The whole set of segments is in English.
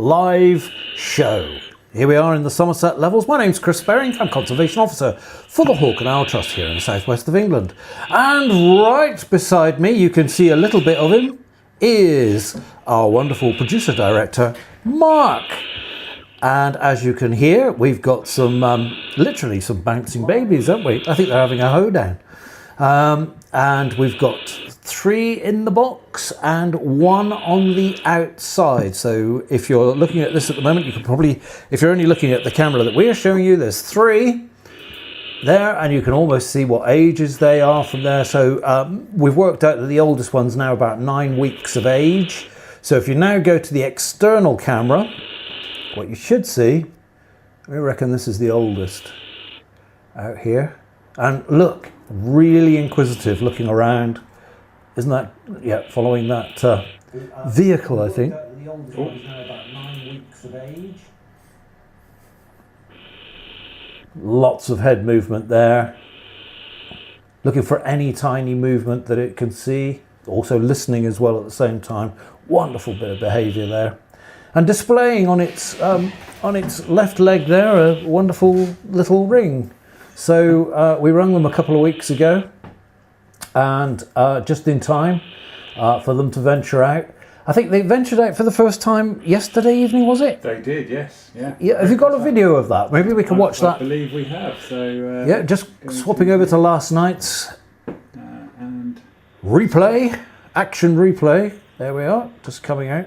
live show. Here we are in the Somerset levels. My name's Chris Sperring. I'm Conservation Officer for the Hawk and Owl Trust here in the southwest of England. And right beside me, you can see a little bit of him, is our wonderful producer director, Mark. And as you can hear, we've got some, literally some bouncing babies, haven't we? I think they're having a hoedown. And we've got 3 in the box and 1 on the outside. So if you're looking at this at the moment, you can probably, if you're only looking at the camera that we're showing you, there's 3 there, and you can almost see what ages they are from there. So we've worked out that the oldest one's now about 9 weeks of age. So if you now go to the external camera, what you should see, I reckon this is the oldest out here. And look, really inquisitive, looking around. Isn't that, yeah, following that vehicle, I think. The oldest one is now about 9 weeks of age. Lots of head movement there. Looking for any tiny movement that it can see. Also listening as well at the same time. Wonderful bit of behaviour there. And displaying on its left leg there a wonderful little ring. So we rung them a couple of weeks ago, and just in time for them to venture out. I think they ventured out for the first time yesterday evening, was it? They did, yes. Yeah. Yeah. Have you got a video of that? Maybe we can watch that. I believe we have. So yeah, just swapping over to last night's and replay, action replay. There we are, just coming out.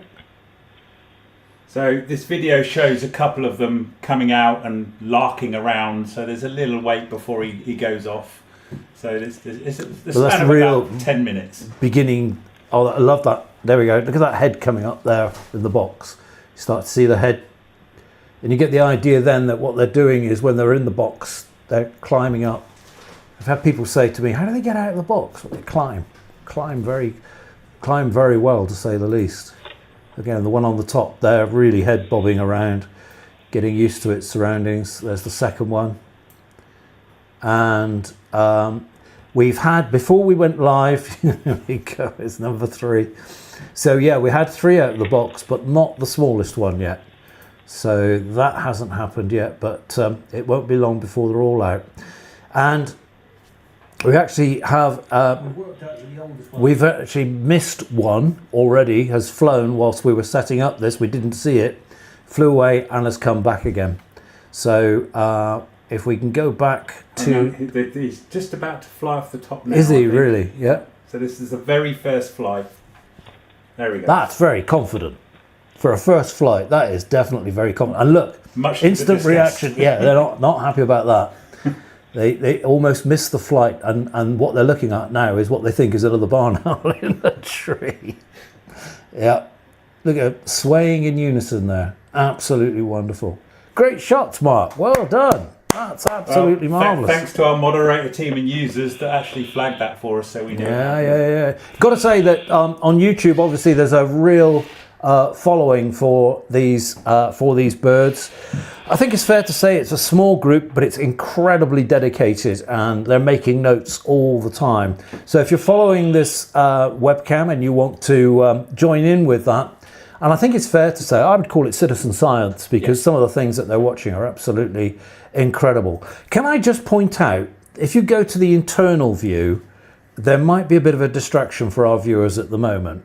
So this video shows a couple of them coming out and larking around. So there's a little wait before he goes off. So it's a span of about 10 minutes. Beginning. Oh, I love that. There we go. Look at that head coming up there in the box. You start to see the head. And you get the idea then that what they're doing is when they're in the box, they're climbing up. I've had people say to me, how do they get out of the box? Well, they climb. Climb very well, to say the least. Again, the one on the top there, really head bobbing around, getting used to its surroundings. There's the second one. And we've had, before we went live, here we go, it's number 3. So yeah, we had 3 out of the box, but not the smallest one yet. So that hasn't happened yet, but it won't be long before they're all out. And we actually have, we've actually missed one already, has flown whilst we were setting up this. We didn't see it, flew away and has come back again. So if we can go back to... He's just about to fly off the top now. Is he really? Yeah. So this is the very first flight. There we go. That's very confident. For a first flight, that is definitely very confident. And look, much instant reaction. Yeah, they're not happy about that. They almost missed the flight, and what they're looking at now is what they think is another barn owl in the tree. Yeah, look at swaying in unison there. Absolutely wonderful. Great shots, Mark. Well done. That's absolutely marvellous. Thanks to our moderator team and users that actually flagged that for us, so we know. Yeah. Got to say that on YouTube, obviously, there's a real following for these birds. I think it's fair to say it's a small group, but it's incredibly dedicated, and they're making notes all the time. So if you're following this webcam and you want to join in with that, and I think it's fair to say, I would call it citizen science, because some of the things that they're watching are absolutely incredible. Can I just point out, if you go to the internal view, there might be a bit of a distraction for our viewers at the moment.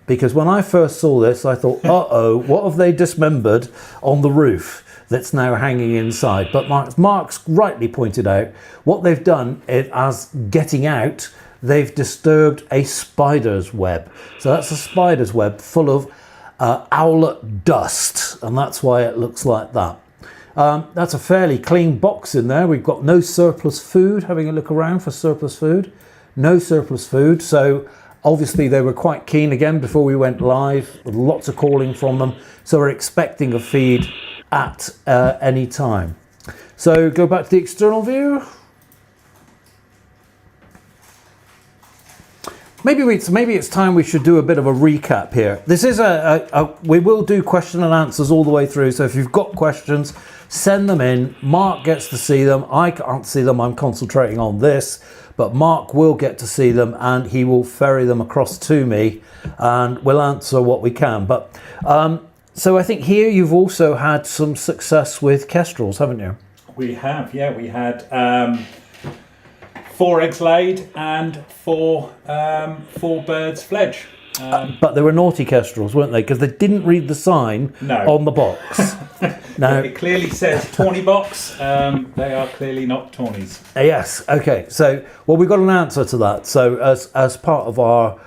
Because when I first saw this, I thought, uh-oh, what have they dismembered on the roof that's now hanging inside? But Mark's rightly pointed out, what they've done is, as getting out, they've disturbed a spider's web. So that's a spider's web full of owlet dust, and that's why it looks like that. That's a fairly clean box in there. We've got no surplus food, having a look around for surplus food. No surplus food, so obviously they were quite keen again before we went live, with lots of calling from them. So we're expecting a feed at any time. So go back to the external view. Maybe it's time we should do a bit of a recap here. This is we will do question and answers all the way through. So if you've got questions, send them in. Mark gets to see them. I can't see them. I'm concentrating on this. But Mark will get to see them, and he will ferry them across to me, and we'll answer what we can. But So I think here you've also had some success with kestrels, haven't you? We have, yeah. We had 4 eggs laid and 4 birds fledge. But they were naughty kestrels, weren't they? Because they didn't read the sign on the box. Now, it clearly says tawny box. They are clearly not tawnies. Yes. Okay. So, well, we've got an answer to that. So, as part of our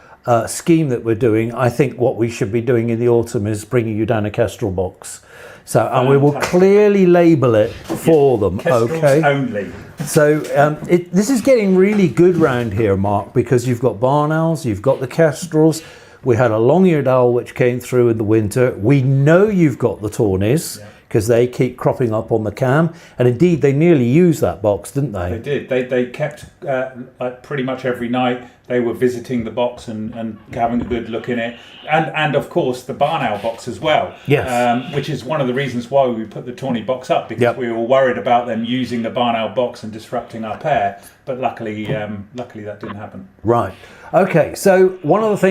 scheme that we're doing, I think what we should be doing in the autumn is bringing you down a kestrel box. So, and we will clearly label it for them. Kestrels okay. Only. So this is getting really good round here, Mark, because you've got barn owls, you've got the kestrels. We had a long-eared owl which came through in the winter. We know you've got the tawnies because they keep cropping up on the cam, and indeed they nearly used that box, didn't they? They did. They kept pretty much every night. They were visiting the box and having a good look in it, and of course the barn owl box as well. Yes. Which is one of the reasons why we put the tawny box up, because we were worried about them using the barn owl box and disrupting our pair. But luckily that didn't happen. Right. Okay. So one of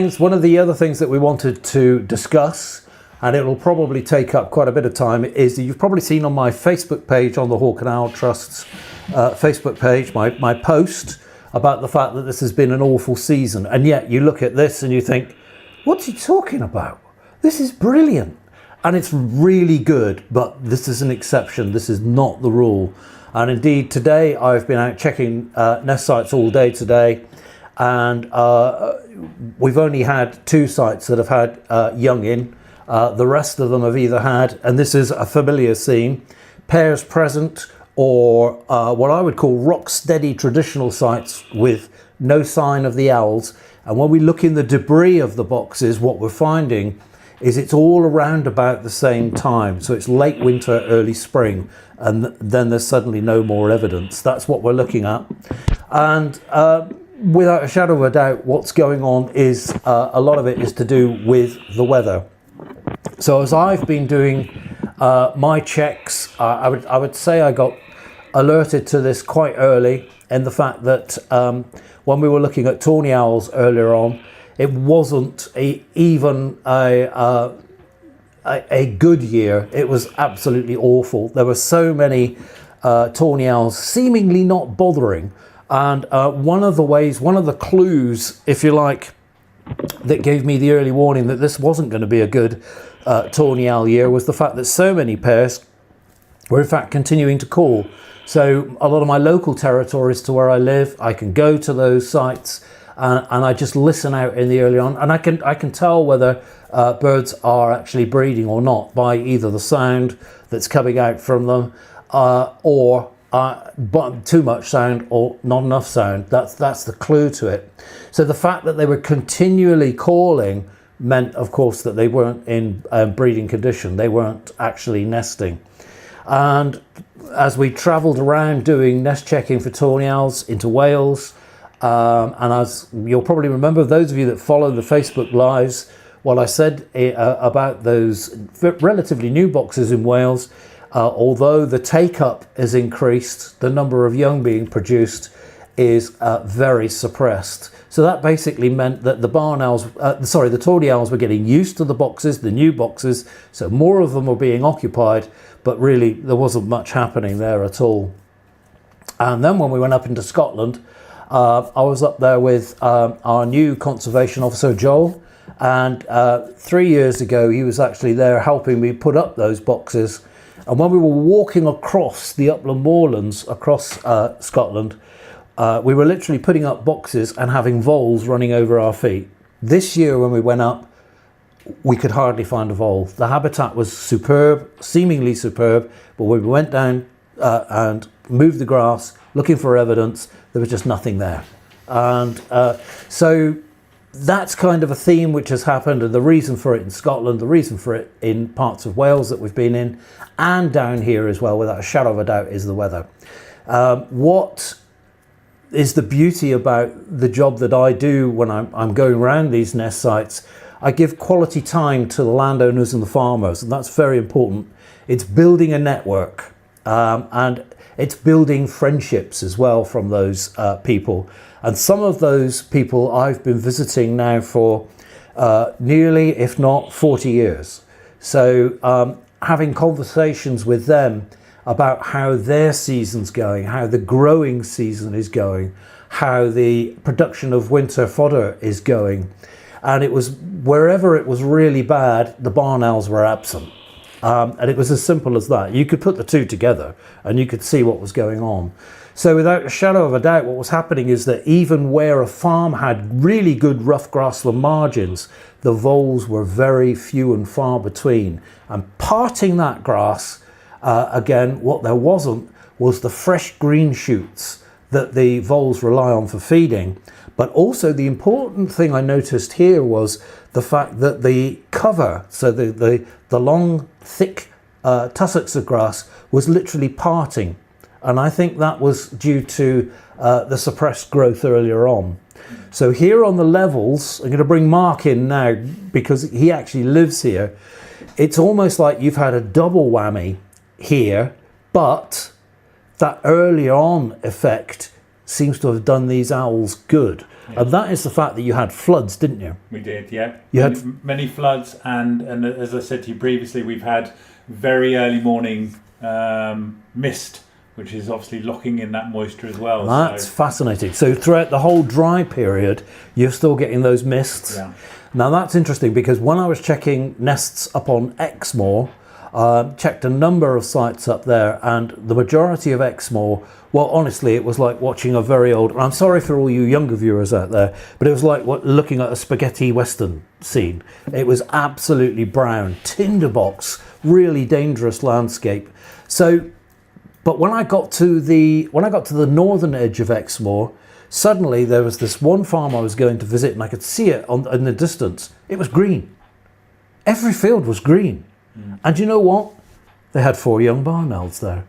the other things that we wanted to discuss, and it will probably take up quite a bit of time, is that you've probably seen on my Facebook page, on the Hawk and Owl Trust's Facebook page, my post about the fact that this has been an awful season. And yet you look at this and you think, what's he talking about? This is brilliant. And it's really good, but this is an exception. This is not the rule. And indeed, today I've been out checking nest sites all day today, and we've only had 2 sites that have had young in. The rest of them have either had, and this is a familiar scene, pairs present, or what I would call rock steady traditional sites with no sign of the owls. And when we look in the debris of the boxes, what we're finding is it's all around about the same time. So it's late winter, early spring, and then there's suddenly no more evidence. That's what we're looking at. And without a shadow of a doubt, what's going on is a lot of it is to do with the weather. So as I've been doing my checks, I would say I got alerted to this quite early, in the fact that when we were looking at tawny owls earlier on, it wasn't even a good year. It was absolutely awful. There were so many tawny owls seemingly not bothering. And one of the clues, if you like, that gave me the early warning that this wasn't going to be a good tawny owl year was the fact that so many pairs were in fact continuing to call. So a lot of my local territories to where I live, I can go to those sites and I just listen out in the early on, and I can tell whether birds are actually breeding or not by either the sound that's coming out from them or too much sound or not enough sound. That's the clue to it. So the fact that they were continually calling meant, of course, that they weren't in breeding condition. They weren't actually nesting. And as we travelled around doing nest checking for tawny owls into Wales, and as you'll probably remember, those of you that follow the Facebook Lives, what I said about those relatively new boxes in Wales, although the take-up has increased, the number of young being produced is very suppressed. So that basically meant that the the tawny owls were getting used to the boxes, the new boxes, so more of them were being occupied, but really there wasn't much happening there at all. And then when we went up into Scotland, I was up there with our new conservation officer, Joel, and 3 years ago he was actually there helping me put up those boxes. And when we were walking across the upland moorlands across Scotland, we were literally putting up boxes and having voles running over our feet. This year when we went up, we could hardly find a vole. The habitat was superb, seemingly superb, but when we went down and moved the grass, looking for evidence, there was just nothing there. And so that's kind of a theme which has happened, and the reason for it in Scotland, the reason for it in parts of Wales that we've been in, and down here as well, without a shadow of a doubt, is the weather. What is the beauty about the job that I do when I'm going around these nest sites? I give quality time to the landowners and the farmers, and that's very important. It's building a network, and it's building friendships as well from those people. And some of those people I've been visiting now for nearly, if not 40 years. So having conversations with them about how their season's going, how the growing season is going, how the production of winter fodder is going. And it was wherever it was really bad, the barn owls were absent. And it was as simple as that. You could put the two together and you could see what was going on. So without a shadow of a doubt, what was happening is that even where a farm had really good rough grassland margins, the voles were very few and far between. And parting that grass, again, what there wasn't was the fresh green shoots that the voles rely on for feeding. But also the important thing I noticed here was the fact that the cover, so the long, thick tussocks of grass was literally parting. And I think that was due to the suppressed growth earlier on. So here on the levels, I'm going to bring Mark in now because he actually lives here. It's almost like you've had a double whammy here, but that early on effect seems to have done these owls good. Yeah. And that is the fact that you had floods, didn't you? We did, yeah. You had many floods, and as I said to you previously, we've had very early morning mist, which is obviously locking in that moisture as well. That's fascinating. So throughout the whole dry period, you're still getting those mists. Yeah. Now that's interesting because when I was checking nests up on Exmoor, checked a number of sites up there, and the majority of Exmoor, well, honestly, it was like watching a very old, and I'm sorry for all you younger viewers out there, but it was like looking at a spaghetti western scene. It was absolutely brown, tinderbox, really dangerous landscape. So, but when I got to the northern edge of Exmoor, suddenly there was this one farm I was going to visit, and I could see it in the distance. It was green. Every field was green. And you know what? They had 4 young barn owls there.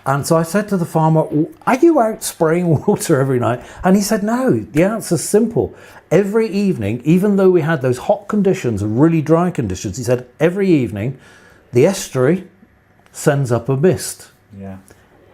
And so I said to the farmer, are you out spraying water every night? And he said, no, the answer's simple. Every evening, even though we had those hot conditions and really dry conditions, he said, every evening, the estuary sends up a mist. Yeah.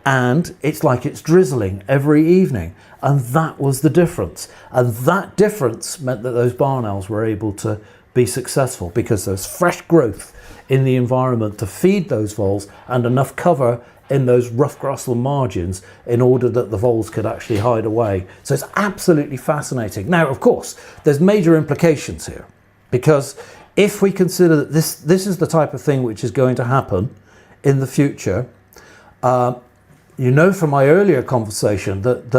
And it's like it's drizzling every evening. And that was the difference. And that difference meant that those barn owls were able to be successful because there's fresh growth in the environment to feed those voles and enough cover in those rough grassland margins in order that the voles could actually hide away. So it's absolutely fascinating. Now, of course, there's major implications here because if we consider that this is the type of thing which is going to happen in the future, you know from my earlier conversation that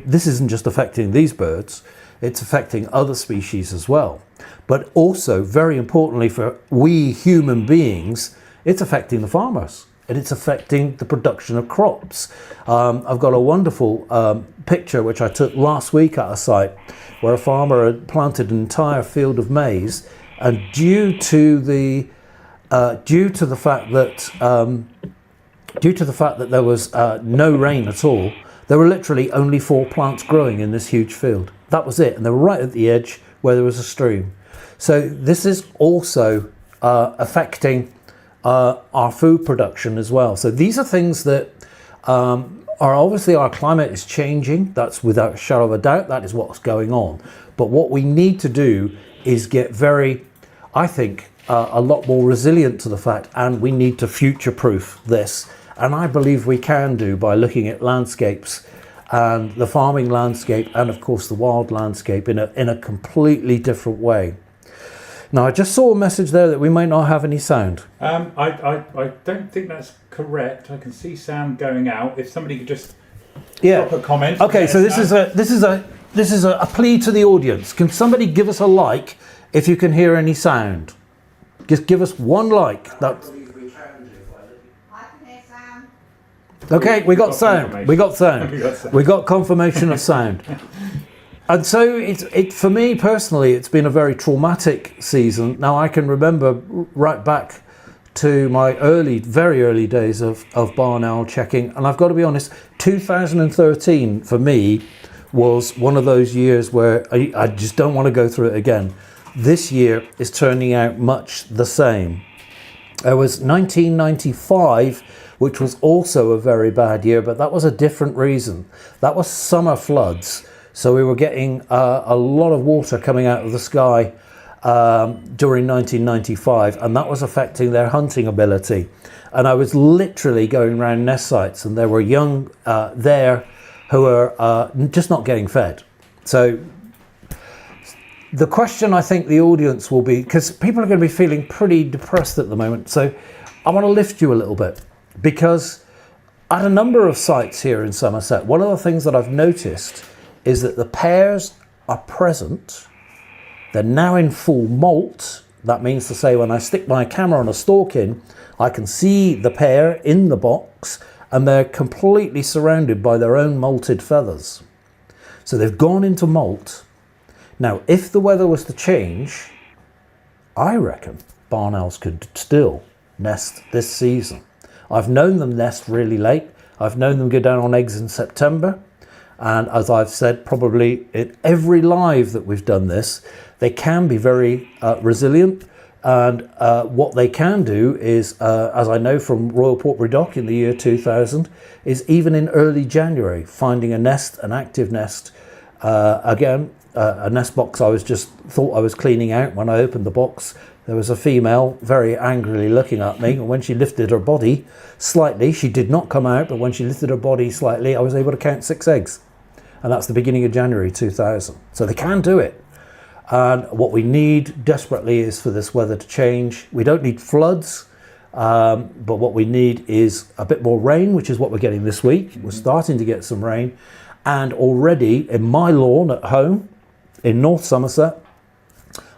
this isn't just affecting these birds, it's affecting other species as well. But also, very importantly for we human beings, it's affecting the farmers and it's affecting the production of crops. I've got a wonderful picture which I took last week at a site where a farmer had planted an entire field of maize, and due to the fact that there was no rain at all, there were literally only 4 plants growing in this huge field. That was it, and they were right at the edge where there was a stream. So this is also affecting our food production as well. So these are things that are obviously, our climate is changing. That's without a shadow of a doubt. That is what's going on. But what we need to do is get I think, a lot more resilient to the fact, and we need to future-proof this. And I believe we can do by looking at landscapes and the farming landscape and of course the wild landscape in a completely different way. Now I just saw a message there that we might not have any sound. I don't think that's correct. I can see sound going out. If somebody could just drop a comment. Okay, so this is a plea to the audience. Can somebody give us a like if you can hear any sound? Just give us one like. That's okay, we got sound. We got confirmation of sound. And so for me personally, it's been a very traumatic season. Now I can remember right back to my very early days of barn owl checking. And I've got to be honest, 2013 for me was one of those years where I just don't want to go through it again. This year is turning out much the same. There was 1995, which was also a very bad year, but that was a different reason. That was summer floods. So we were getting a lot of water coming out of the sky during 1995, and that was affecting their hunting ability. And I was literally going around nest sites, and there were young there who were just not getting fed. So the question I think the audience will be, because people are going to be feeling pretty depressed at the moment, so I want to lift you a little bit, because at a number of sites here in Somerset, one of the things that I've noticed is that the pairs are present. They're now in full molt. That means to say when I stick my camera on a stalk in, I can see the pair in the box, and they're completely surrounded by their own molted feathers. So they've gone into molt. Now, if the weather was to change, I reckon barn owls could still nest this season. I've known them nest really late. I've known them go down on eggs in September. And as I've said, probably in every live that we've done this, they can be very resilient. And what they can do is, as I know from Royal Portbury Dock in the year 2000, is even in early January, finding a nest, an active nest. Again, a nest box I thought I was cleaning out. When I opened the box, there was a female very angrily looking at me, and when she lifted her body slightly, she did not come out, but when she lifted her body slightly, I was able to count 6 eggs. And that's the beginning of January 2000. So they can do it. And what we need desperately is for this weather to change. We don't need floods, but what we need is a bit more rain, which is what we're getting this week. We're starting to get some rain. And already in my lawn at home in North Somerset,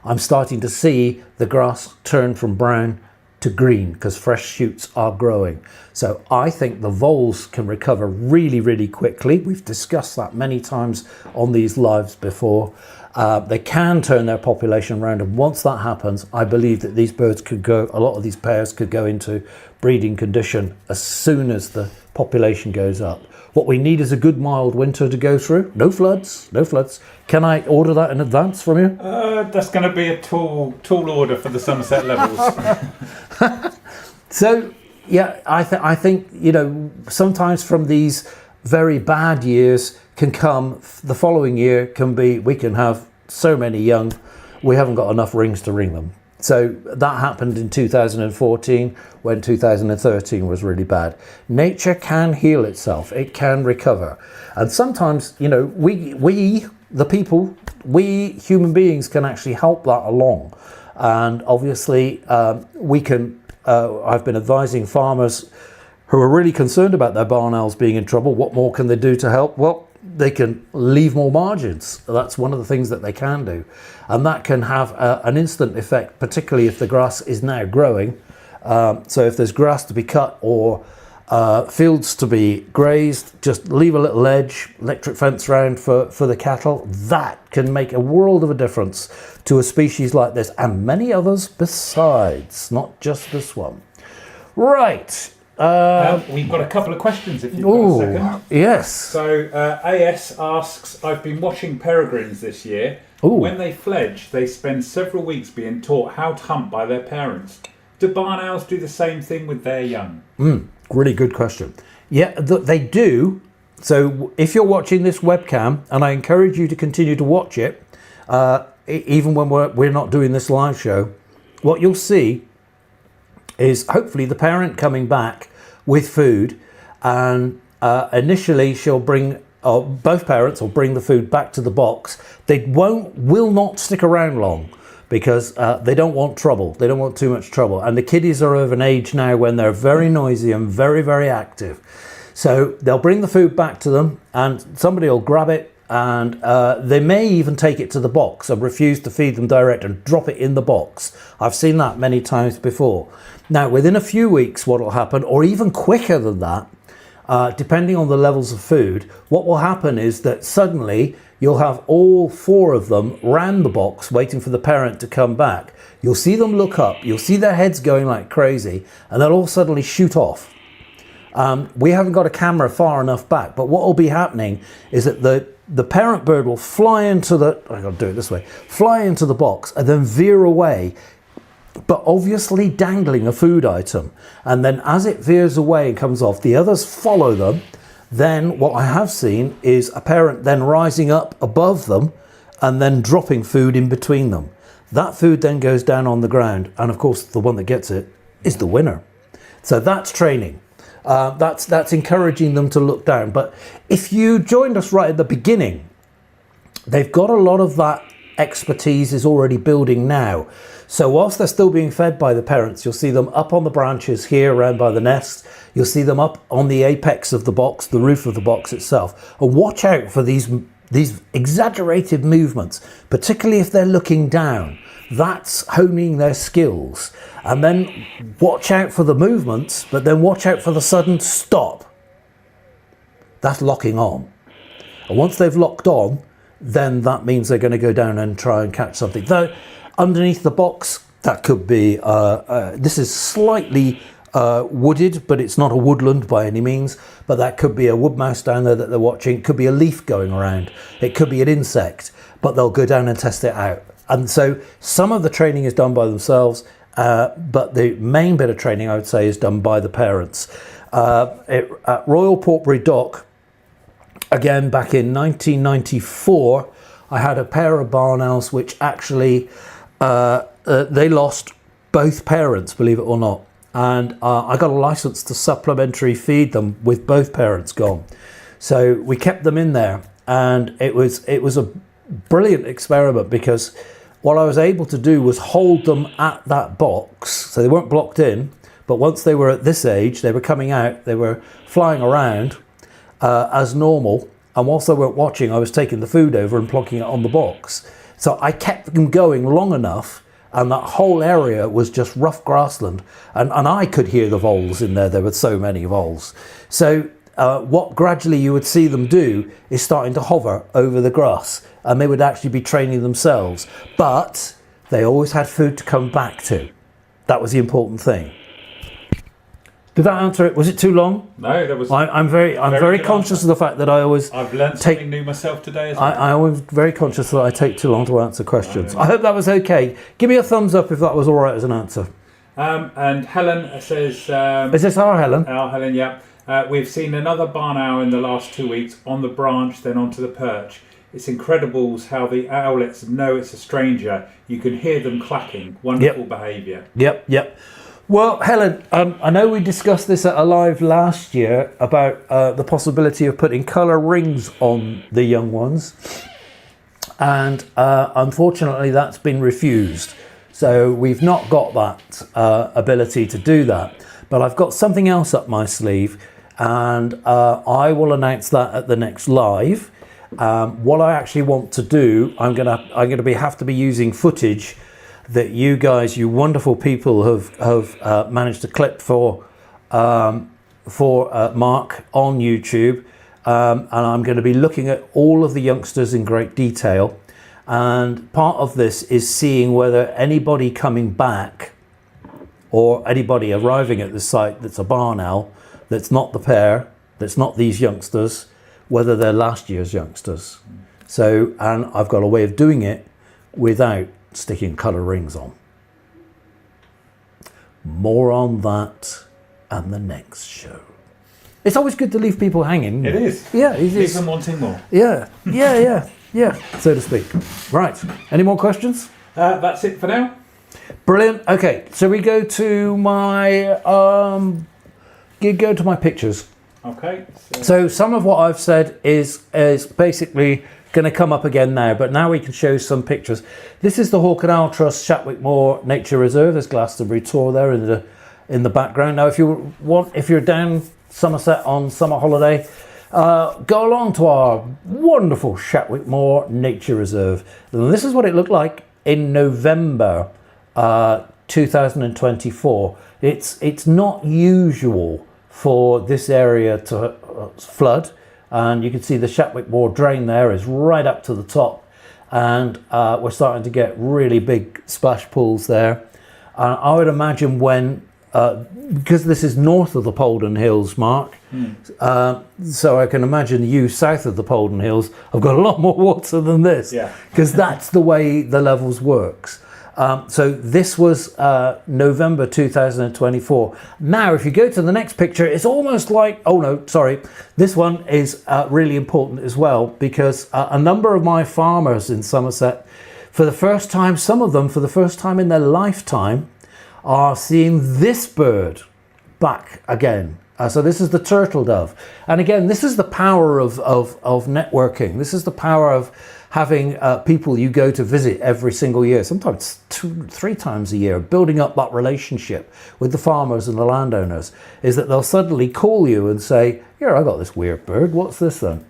I'm starting to see the grass turn from brown to green because fresh shoots are growing. So I think the voles can recover really, really quickly. We've discussed that many times on these lives before. They can turn their population around, and once that happens, I believe that these birds could go, a lot of these pairs could go into breeding condition as soon as the population goes up. What we need is a good mild winter to go through. No floods, no floods. Can I order that in advance from you? That's going to be a tall order for the Somerset levels. So, yeah, I think, you know, sometimes from these very bad years can come, the following year can be, we can have so many young, we haven't got enough rings to ring them. So that happened in 2014 when 2013 was really bad. Nature can heal itself. It can recover. And sometimes, you know, we the people, we human beings can actually help that along. And obviously we can, I've been advising farmers who are really concerned about their barn owls being in trouble. What more can they do to help? Well, they can leave more margins. That's one of the things that they can do. And that can have an instant effect, particularly if the grass is now growing. So if there's grass to be cut or fields to be grazed, just leave a little edge, electric fence round for the cattle. That can make a world of a difference to a species like this and many others besides, not just this one. Right. We've got a couple of questions if you've got a second. Yes. So AS asks, I've been watching peregrines this year. Ooh. When they fledge, they spend several weeks being taught how to hunt by their parents. Do barn owls do the same thing with their young? Really good question. Yeah, they do. So if you're watching this webcam, and I encourage you to continue to watch it, even when we're not doing this live show, what you'll see is hopefully the parent coming back with food, and initially she'll bring, both parents will bring the food back to the box. They will not stick around long because they don't want trouble. They don't want too much trouble. And the kiddies are of an age now when they're very noisy and very, very active. So they'll bring the food back to them and somebody will grab it, and they may even take it to the box and refuse to feed them direct and drop it in the box. I've seen that many times before. Now, within a few weeks, what will happen, or even quicker than that, depending on the levels of food, what will happen is that suddenly you'll have all 4 of them round the box waiting for the parent to come back. You'll see them look up, you'll see their heads going like crazy, and they'll all suddenly shoot off. We haven't got a camera far enough back, but what will be happening is that the parent bird will fly into I've got to do it this way, fly into the box and then veer away, but obviously dangling a food item. And then as it veers away and comes off, the others follow them. Then what I have seen is a parent then rising up above them and then dropping food in between them. That food then goes down on the ground, and of course the one that gets it is the winner. So that's training. That's encouraging them to look down. But if you joined us right at the beginning, they've got a lot of that expertise is already building now. So whilst they're still being fed by the parents, you'll see them up on the branches here around by the nest. You'll see them up on the apex of the box, the roof of the box itself. And watch out for these exaggerated movements, particularly if they're looking down. That's honing their skills. And then watch out for the movements, but then watch out for the sudden stop. That's locking on. And once they've locked on, then that means they're going to go down and try and catch something. Though underneath the box, that could be, this is slightly wooded, but it's not a woodland by any means. But that could be a wood mouse down there that they're watching. It could be a leaf going around. It could be an insect, but they'll go down and test it out. And so some of the training is done by themselves, but the main bit of training, I would say, is done by the parents. At Royal Portbury Dock, again, back in 1994, I had a pair of barn owls which actually, they lost both parents, believe it or not. And I got a license to supplementary feed them with both parents gone. So we kept them in there, and it was a brilliant experiment, because what I was able to do was hold them at that box, so they weren't blocked in, but once they were at this age, they were coming out, they were flying around as normal, and whilst they weren't watching, I was taking the food over and plonking it on the box. So I kept them going long enough, and that whole area was just rough grassland, and I could hear the voles in there were so many voles. So what gradually you would see them do is starting to hover over the grass, and they would actually be training themselves, but they always had food to come back to. That was the important thing. Did that answer it? Was it too long? No, that was. I'm very conscious of the fact that I always. I've learned something new myself today as well. I'm always very conscious that I take too long to answer questions. I hope that was okay. Give me a thumbs up if that was all right as an answer. And Helen says. Is this our Helen? Our Helen, yeah. We've seen another barn owl in the last 2 weeks on the branch, then onto the perch. It's incredible how the owlets know it's a stranger. You can hear them clacking. Wonderful behaviour. Yep. Well, Helen, I know we discussed this at a live last year about the possibility of putting colour rings on the young ones. And unfortunately, that's been refused. So we've not got that ability to do that. But I've got something else up my sleeve, and I will announce that at the next live. What I actually want to do, I'm gonna have to be using footage that you guys, you wonderful people, have managed to clip for Mark on YouTube, and I'm going to be looking at all of the youngsters in great detail. And part of this is seeing whether anybody coming back or anybody arriving at the site that's a barn owl, that's not the pair, that's not these youngsters, whether they're last year's youngsters. So, and I've got a way of doing it without sticking colour rings on. More on that and the next show. It's always good to leave people hanging. It is. Yeah, it is. Leave them wanting more. Yeah, so to speak. Right, any more questions? That's it for now. Brilliant. Okay, so we go to my pictures. Okay. So some of what I've said is basically going to come up again now, but now we can show some pictures. This is the Hawk and Owl Trust Shatwick Moor Nature Reserve. There's Glastonbury Tor there in the background. Now, if you're down Somerset on summer holiday, go along to our wonderful Shatwick Moor Nature Reserve. And this is what it looked like in November 2024. It's not usual for this area to flood. And you can see the Shatwick Moor drain there is right up to the top, and we're starting to get really big splash pools there. I would imagine when, because this is north of the Polden Hills, Mark, so I can imagine you south of the Polden Hills have got a lot more water than this, because that's the way the levels works. So this was November 2024. Now, if you go to the next picture, it's almost like, oh no, sorry. This one is really important as well, because a number of my farmers in Somerset for the first time, some of them for the first time in their lifetime, are seeing this bird back again. So this is the turtle dove. And again, this is the power of networking. This is the power of having people you go to visit every single year, sometimes 2-3 times a year, building up that relationship with the farmers and the landowners, is that they'll suddenly call you and say, here, I got this weird bird. What's this then?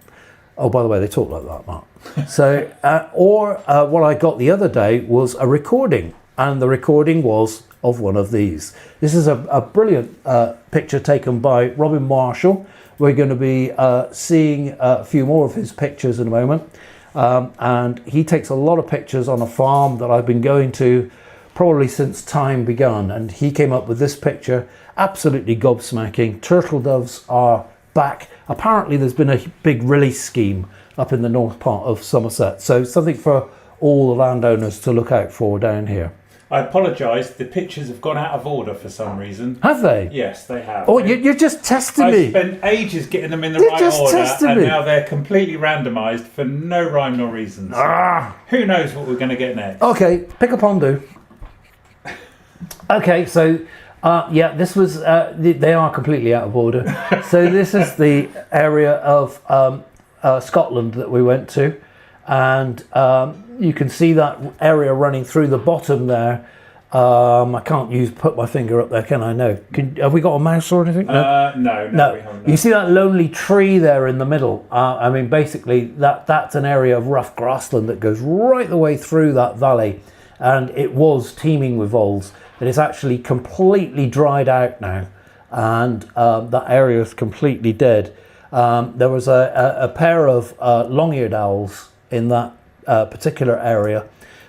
Oh, by the way, they talk like that, Mark. So, what I got the other day was a recording, and the recording was of one of these. This is a brilliant picture taken by Robin Marshall. We're going to be seeing a few more of his pictures in a moment. And he takes a lot of pictures on a farm that I've been going to probably since time begun. And he came up with this picture, absolutely gobsmacking. Turtle doves are back. Apparently there's been a big release scheme up in the north part of Somerset. So something for all the landowners to look out for down here. I apologise, the pictures have gone out of order for some reason. Have they? Yes, they have. Oh, you're just testing me. I spent ages getting them in the right order, and now they're completely randomised for no rhyme nor reason. So who knows what we're going to get next? Okay, pick a pondu. Okay, so yeah, this was, they are completely out of order. So this is the area of Scotland that we went to, and you can see that area running through the bottom there. I can't put my finger up there, can I? No. Have we got a mouse or anything? No, we haven't. You see that lonely tree there in the middle? I mean, basically, that's an area of rough grassland that goes right the way through that valley, and it was teeming with voles. It is actually completely dried out now, and that area is completely dead. There was a pair of long-eared owls in that particular area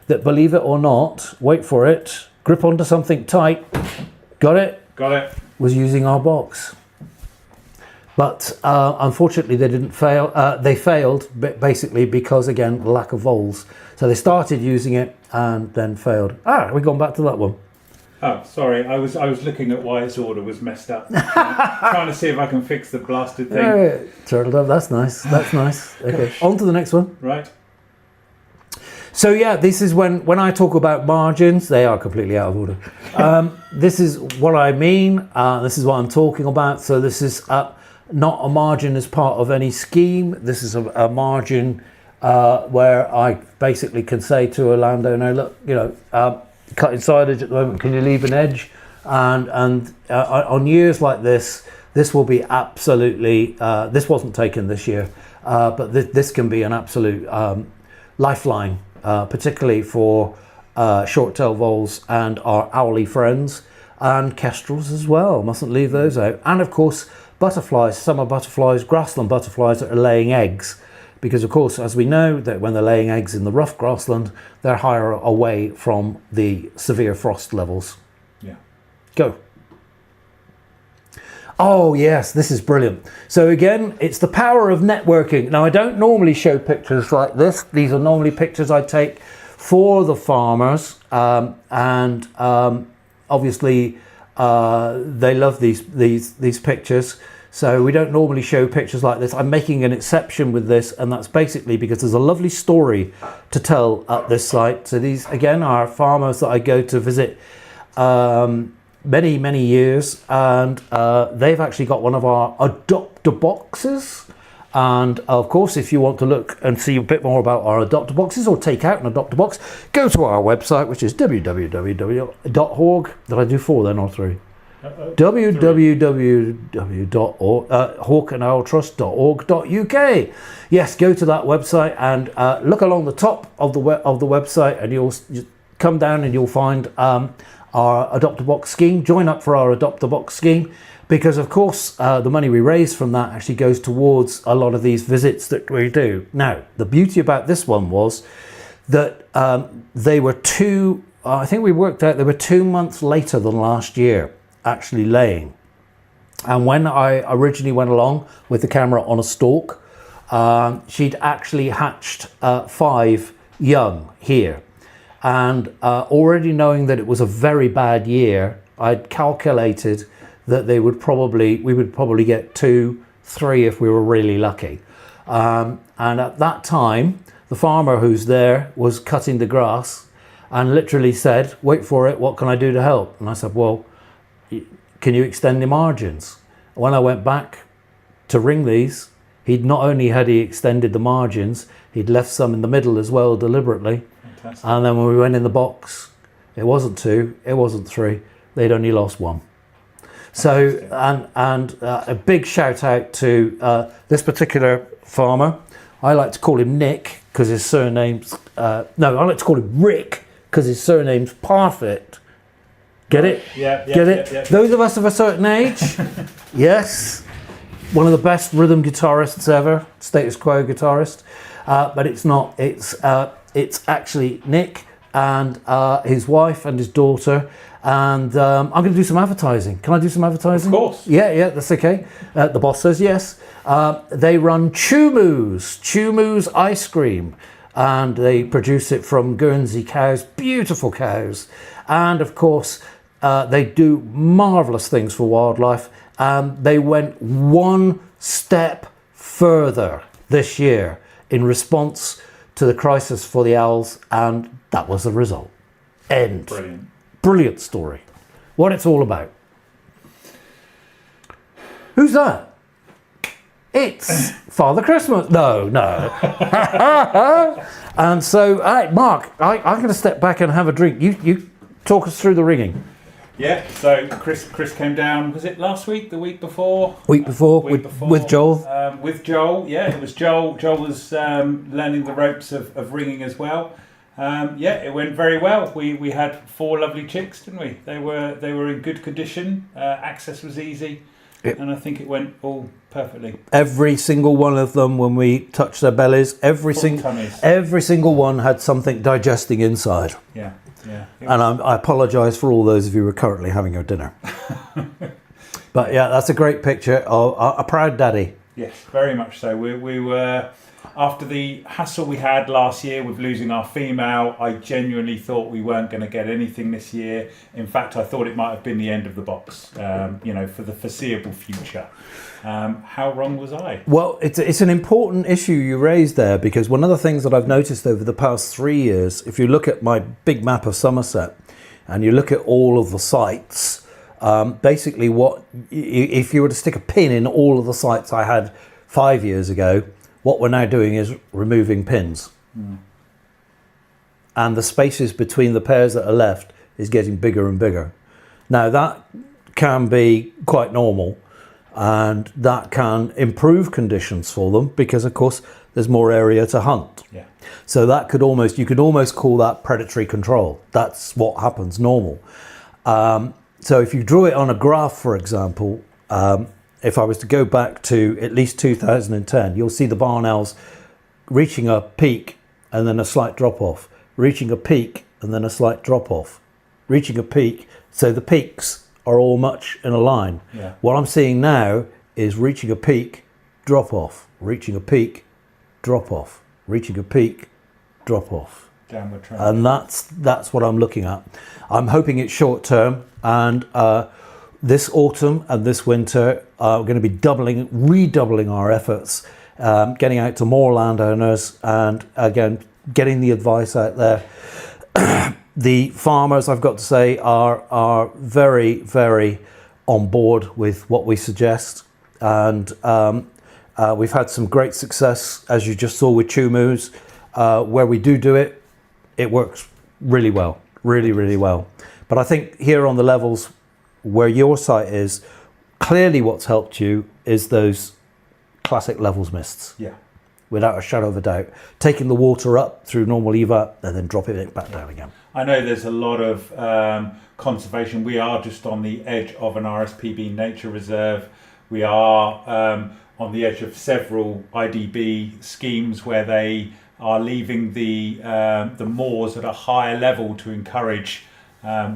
that, believe it or not, wait for it, grip onto something tight, got it, was using our box. But unfortunately they didn't fail. They failed basically because, again, lack of voles. So they started using it and then failed. We've gone back to that one. Oh, sorry, I was looking at why its order was messed up. Trying to see if I can fix the blasted thing. Turtle dove, that's nice, that's nice. Okay, on to the next one. Right. So yeah, this is when I talk about margins, they are completely out of order. This is what I mean, this is what I'm talking about. So this is not a margin as part of any scheme. This is a margin where I basically can say to a landowner, look, you know, cutting silage at the moment, can you leave an edge? And on years like this will be absolutely, this wasn't taken this year, but this can be an absolute lifeline, particularly for short-tailed voles and our owly friends, and kestrels as well, mustn't leave those out. And of course, butterflies, summer butterflies, grassland butterflies that are laying eggs. Because of course, as we know, that when they're laying eggs in the rough grassland, they're higher away from the severe frost levels. Yeah. Go. Oh yes, this is brilliant. So again, it's the power of networking. Now I don't normally show pictures like this. These are normally pictures I take for the farmers, and obviously they love these pictures. So we don't normally show pictures like this. I'm making an exception with this, and that's basically because there's a lovely story to tell at this site. So these, again, are farmers that I go to visit many years, and they've actually got one of our adopter boxes. And of course, if you want to look and see a bit more about our adopter boxes or take out an adopter box, go to our website, which is www.hawk. Did I do 4 then or 3? www.hawkandowltrust.org.uk. Yes, go to that website and look along the top of the website, and you'll come down and you'll find our adopter box scheme. Join up for our adopter box scheme, because of course the money we raise from that actually goes towards a lot of these visits that we do. Now, the beauty about this one was that they were I think we worked out they were 2 months later than last year actually laying. And when I originally went along with the camera on a stalk, she'd actually hatched 5 young here. And already knowing that it was a very bad year, I'd calculated that we would probably get 2, 3 if we were really lucky. And at that time, the farmer who's there was cutting the grass and literally said, wait for it, what can I do to help? And I said, well, can you extend the margins? When I went back to ring these, he'd not only had he extended the margins, he'd left some in the middle as well deliberately. Fantastic. And then when we went in the box, it wasn't 2, it wasn't 3, they'd only lost 1. So, and a big shout out to this particular farmer. I like to call him Nick because his surname's, I like to call him Rick because his surname's Parfit. Get it? Yeah. Get it? Yeah. Those of us of a certain age, yes. One of the best rhythm guitarists ever, status quo guitarist. But it's not. It's actually Nick and his wife and his daughter. And I'm going to do some advertising. Can I do some advertising? Of course. Yeah, that's okay. The boss says yes. They run Chumu's ice cream. And they produce it from Guernsey cows, beautiful cows. And of course, they do marvellous things for wildlife. And they went one step further this year in response to the crisis for the owls. And that was the result. End. Brilliant story. What it's all about. Who's that? It's Father Christmas. No. And so, Mark, I'm going to step back and have a drink. You talk us through the ringing. Yeah, so Chris came down, was it last week, the week before? Week before, with Joel. With Joel, yeah, it was Joel. Joel was learning the ropes of ringing as well. It went very well. We had 4 lovely chicks, didn't we? They were in good condition. Access was easy, and I think it went all perfectly. Every single one of them, when we touched their bellies, every single one had something digesting inside. Yeah. And I apologise for all those of you who are currently having your dinner. But yeah, that's a great picture of a proud daddy. Yes, very much so. We were, after the hassle we had last year with losing our female, I genuinely thought we weren't going to get anything this year. In fact, I thought it might have been the end of the box, for the foreseeable future. How wrong was I? Well, it's an important issue you raised there, because one of the things that I've noticed over the past 3 years, if you look at my big map of Somerset and you look at all of the sites, basically if you were to stick a pin in all of the sites I had 5 years ago, what we're now doing is removing pins. And the spaces between the pairs that are left is getting bigger and bigger. Now that can be quite normal, and that can improve conditions for them because, of course, there's more area to hunt. Yeah. So you could almost call that predatory control. That's what happens normal. So if you drew it on a graph, for example, if I was to go back to at least 2010, you'll see the barn owls reaching a peak and then a slight drop off, reaching a peak and then a slight drop off, reaching a peak. So the peaks are all much in a line. Yeah. What I'm seeing now is reaching a peak, drop off, reaching a peak, drop off, reaching a peak, drop off. Downward trend. And that's what I'm looking at. I'm hoping it's short term, and this autumn and this winter we're going to be redoubling our efforts, getting out to more landowners, and again getting the advice out there. The farmers, I've got to say, are very, very on board with what we suggest, and we've had some great success, as you just saw with Chumu's, where we do it. It works really well, really well. But I think here on the levels where your site is, clearly what's helped you is those classic levels mists. Yeah. Without a shadow of a doubt, taking the water up through normal EVA and then dropping it back down again. I know there's a lot of conservation. We are just on the edge of an RSPB nature reserve. We are on the edge of several IDB schemes where they are leaving the moors at a higher level to encourage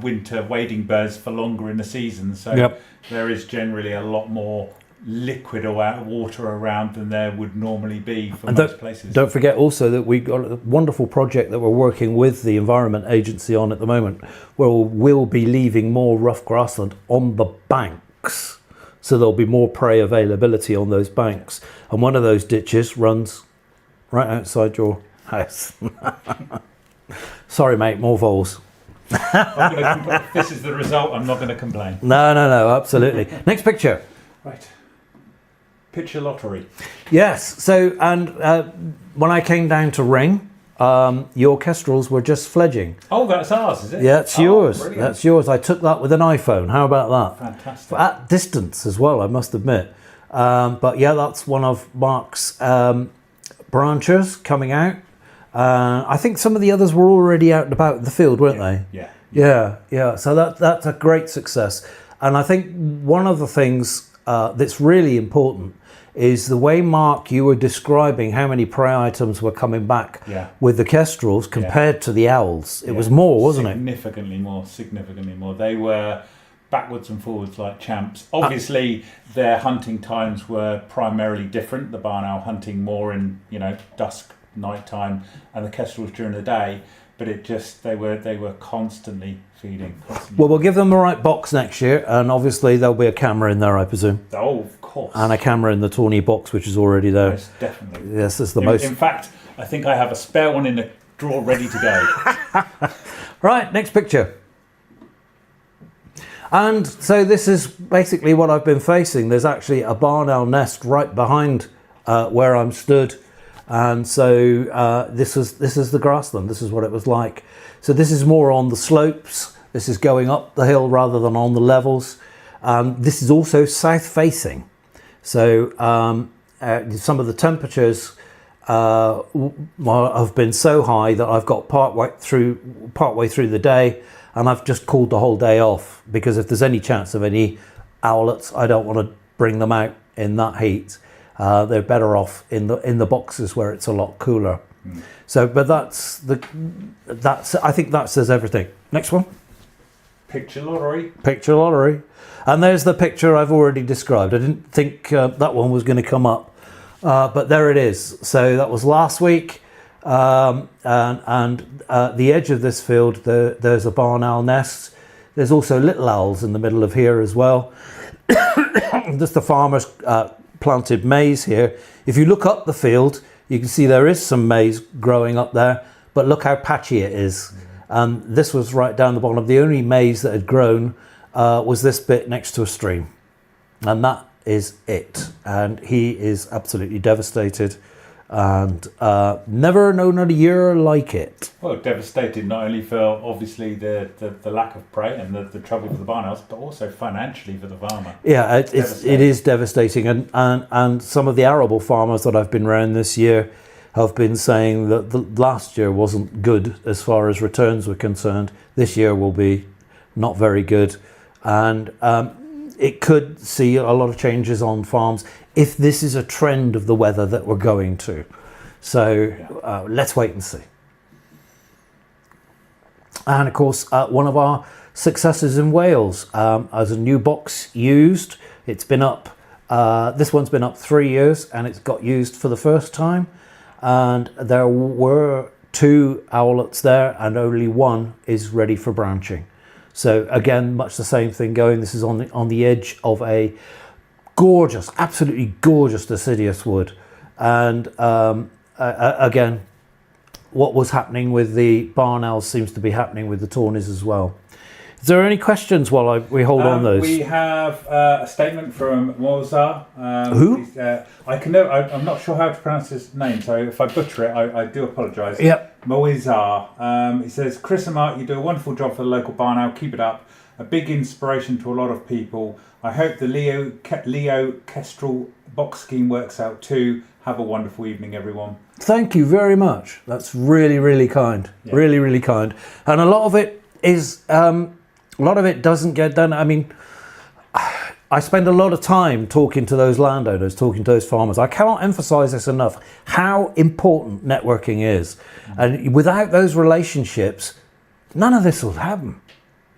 winter wading birds for longer in the season. So there is generally a lot more liquid water around than there would normally be for most places. Don't forget also that we've got a wonderful project that we're working with the Environment Agency on at the moment, where we'll be leaving more rough grassland on the banks So there'll be more prey availability on those banks. And one of those ditches runs right outside your house. Sorry, mate, more voles. If this is the result, I'm not going to complain. No, absolutely. Next picture. Right. Picture lottery. Yes. So, and when I came down to ring, your kestrels were just fledging. Oh, that's ours, is it? Yeah, it's yours. Brilliant. That's yours. I took that with an iPhone. How about that? Fantastic. At distance as well, I must admit. But yeah, that's one of Mark's branchers coming out. I think some of the others were already out and about in the field, weren't they? Yeah. So that's a great success. And I think one of the things that's really important is the way, Mark, you were describing how many prey items were coming back with the kestrels compared to the owls. It was more, wasn't it? Significantly more. They were backwards and forwards like champs. Obviously, their hunting times were primarily different. The barn owl hunting more in, dusk, nighttime, and the kestrels during the day. But they were constantly feeding. Well, we'll give them the right box next year, and obviously there'll be a camera in there, I presume. Oh, of course. And a camera in the tawny box, which is already there. Yes, definitely. Yes, it's the most. In fact, I think I have a spare one in the drawer ready to go. Right, next picture. And so this is basically what I've been facing. There's actually a barn owl nest right behind where I'm stood. And so this is the grassland. This is what it was like. So this is more on the slopes. This is going up the hill rather than on the levels. This is also south facing. So some of the temperatures have been so high that I've got partway through the day, and I've just called the whole day off, because if there's any chance of any owlets, I don't want to bring them out in that heat. They're better off in the boxes where it's a lot cooler. So, but that's I think that says everything. Next one. Picture lottery. Picture lottery. And there's the picture I've already described. I didn't think that one was going to come up, but there it is. So that was last week, and the edge of this field, there's a barn owl nest. There's also little owls in the middle of here as well. Just the farmers planted maize here. If you look up the field, you can see there is some maize growing up there, but look how patchy it is. And this was right down the bottom. The only maize that had grown was this bit next to a stream, and that is it. And he is absolutely devastated, and never known a year like it. Well, devastated not only for obviously the lack of prey and the trouble for the barn owls, but also financially for the farmer. Yeah, it is devastating, and some of the arable farmers that I've been around this year have been saying that the last year wasn't good as far as returns were concerned. This year will be not very good, and it could see a lot of changes on farms if this is a trend of the weather that we're going to. So let's wait and see. And of course, one of our successes in Wales, as a new box used. It's been up, this one's been up 3 years, and it's got used for the first time. And there were 2 owlets there, and only 1 is ready for branching. So again, much the same thing going. This is on the edge of a gorgeous, absolutely gorgeous deciduous wood. And again, what was happening with the barn owls seems to be happening with the tawnies as well. Is there any questions while we hold on those? We have a statement from Mozart. Who? I'm not sure how to pronounce his name, so if I butcher it, I do apologise. Yep. Mozart. He says, Chris and Mark, you do a wonderful job for the local barn owl. Keep it up. A big inspiration to a lot of people. I hope the Leo Kestrel box scheme works out too. Have a wonderful evening, everyone. Thank you very much. That's really, really kind. Yeah. Really, really kind. And a lot of it is... a lot of it doesn't get done. I mean, I spend a lot of time talking to those landowners, talking to those farmers. I cannot emphasize this enough, how important networking is. And without those relationships, none of this will happen.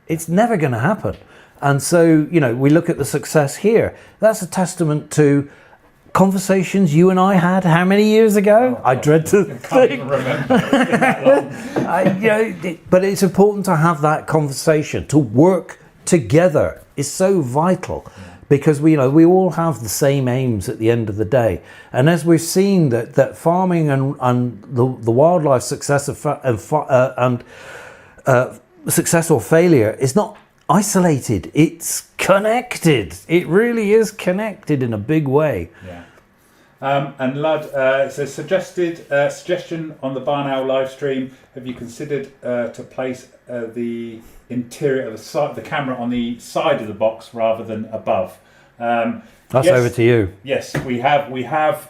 It's never going to happen. And so, we look at the success here. That's a testament to conversations you and I had how many years ago? I dread to think. I can't even remember. It's been that long. But it's important to have that conversation. To work together is so vital, because we all have the same aims at the end of the day. And as we've seen that farming and the wildlife success and success or failure is not isolated, it's connected. It really is connected in a big way. Yeah. And Lud says, suggestion on the Barn Owl live stream. Have you considered to place the interior of the camera on the side of the box rather than above? That's over to you. Yes, we have.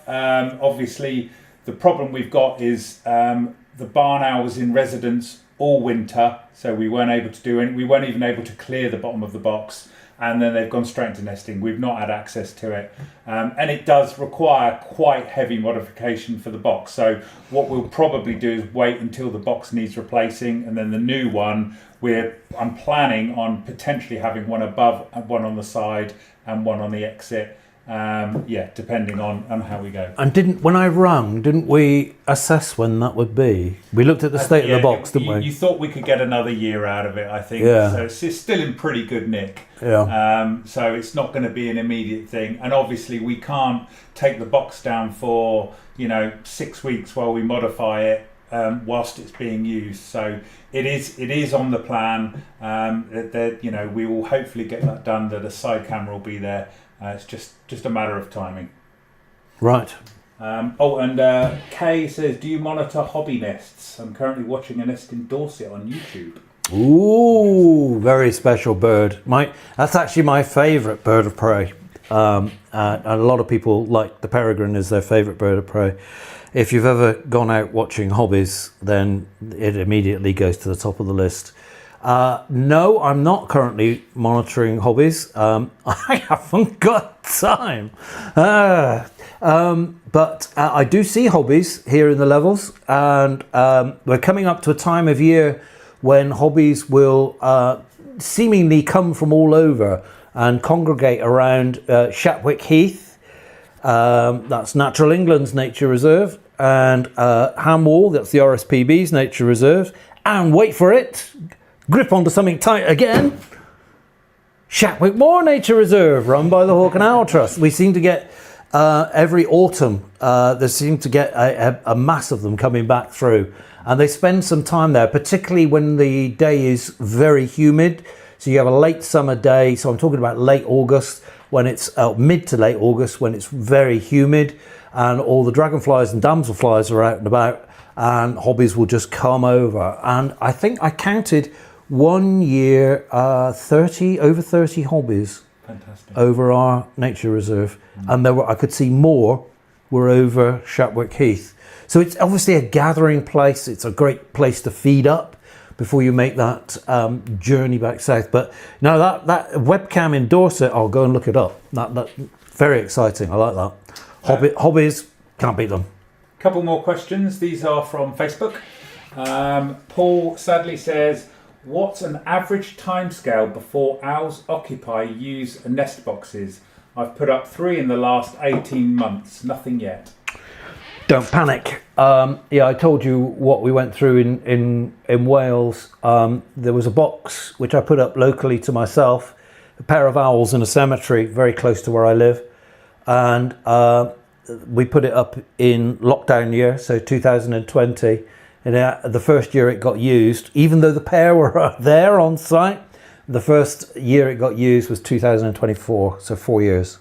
Obviously, the problem we've got is the barn owl was in residence all winter, so we weren't able to do any. We weren't even able to clear the bottom of the box. And then they've gone straight into nesting. We've not had access to it. And it does require quite heavy modification for the box. So what we'll probably do is wait until the box needs replacing, and then the new one, I'm planning on potentially having one above, one on the side, and one on the exit. Depending on how we go. And when I rung, didn't we assess when that would be? We looked at the state of the box, didn't we? You thought we could get another year out of it, I think. Yeah. So it's still in pretty good nick. Yeah. So it's not going to be an immediate thing. And obviously we can't take the box down for 6 weeks while we modify it whilst it's being used. So it is on the plan. We will hopefully get that done. That a side camera will be there. It's just a matter of timing. Right. Kay says, do you monitor hobby nests? I'm currently watching a nest in Dorset on YouTube. Ooh, very special bird. That's actually my favourite bird of prey. And a lot of people like the peregrine as their favourite bird of prey. If you've ever gone out watching hobbies, then it immediately goes to the top of the list. No, I'm not currently monitoring hobbies. I haven't got time. But I do see hobbies here in the levels, and we're coming up to a time of year when hobbies will seemingly come from all over and congregate around Shatwick Heath. That's Natural England's nature reserve, and Hamwall, that's the RSPB's nature reserve, and wait for it, grip onto something tight again, Shatwick Moor Nature Reserve, run by the Hawk and Owl Trust. We seem to get every autumn, there seem to get a mass of them coming back through, and they spend some time there, particularly when the day is very humid. So you have a late summer day, so I'm talking about late August, when it's mid to late August, when it's very humid, and all the dragonflies and damselflies are out and about, and hobbies will just come over. And I think I counted 1 year, over 30 hobbies. Fantastic. Over our nature reserve, and I could see more were over Shatwick Heath. So it's obviously a gathering place. It's a great place to feed up before you make that journey back south. But no, that webcam in Dorset, I'll go and look it up. That very exciting. I like that. Hobbies, can't beat them. Couple more questions. These are from Facebook. Paul sadly says, what's an average timescale before owls occupy use nest boxes? I've put up 3 in the last 18 months, nothing yet. Don't panic. I told you what we went through in Wales. There was a box which I put up locally to myself, a pair of owls in a cemetery very close to where I live, and we put it up in lockdown year, so 2020. And the first year it got used, even though the pair were there on site, the first year it got used was 2024, so 4 years.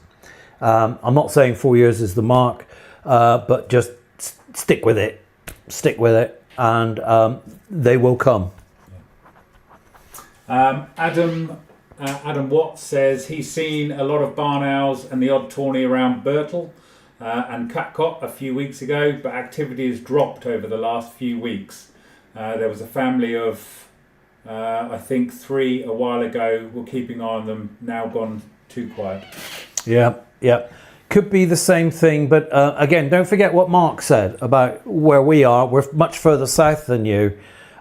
I'm not saying 4 years is the mark, but just stick with it, and they will come. Adam Watts says he's seen a lot of barn owls and the odd tawny around Birtle and Catcott a few weeks ago, but activity has dropped over the last few weeks. There was a family of, I think 3 a while ago. We're keeping an eye on them, now gone too quiet. Yeah. Could be the same thing, but again, don't forget what Mark said about where we are. We're much further south than you.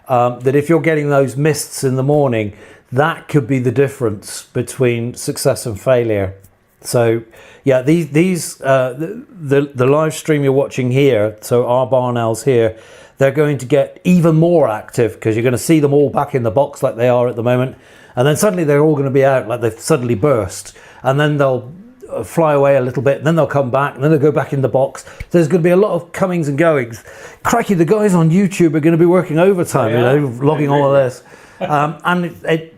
That if you're getting those mists in the morning, that could be the difference between success and failure. So yeah, the live stream you're watching here, so our barn owls here, they're going to get even more active because you're going to see them all back in the box like they are at the moment, and then suddenly they're all going to be out like they've suddenly burst, and then they'll fly away a little bit, and then they'll come back, and then they'll go back in the box. So there's going to be a lot of comings and goings. Crikey, the guys on YouTube are going to be working overtime, logging all of this. And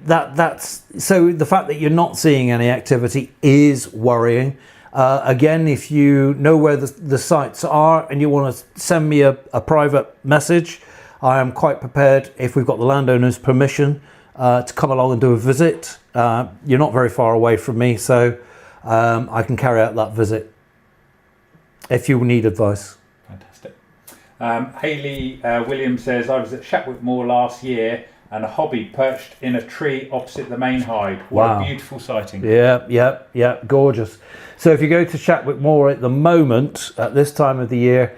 that's so the fact that you're not seeing any activity is worrying. Again, if you know where the sites are and you want to send me a private message, I am quite prepared, if we've got the landowner's permission, to come along and do a visit. You're not very far away from me, so I can carry out that visit if you need advice. Fantastic. Hayley Williams says, I was at Shatwick Moor last year and a hobby perched in a tree opposite the main hide. What a beautiful sighting. Yeah, gorgeous. So if you go to Shatwick Moor at the moment, at this time of the year,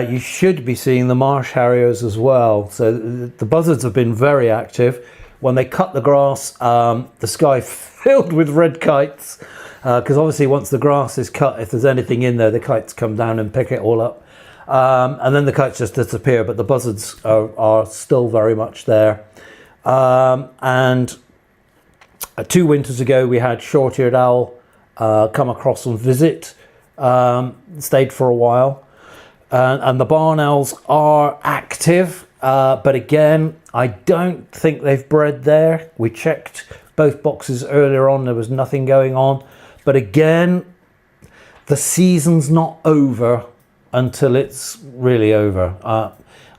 you should be seeing the marsh harriers as well. So the buzzards have been very active. When they cut the grass, the sky filled with red kites, because obviously once the grass is cut, if there's anything in there, the kites come down and pick it all up. And then the kites just disappear, but the buzzards are still very much there. And 2 winters ago, we had short-eared owl come across and visit, stayed for a while. And the barn owls are active, but again, I don't think they've bred there. We checked both boxes earlier on, there was nothing going on. But again, the season's not over until it's really over.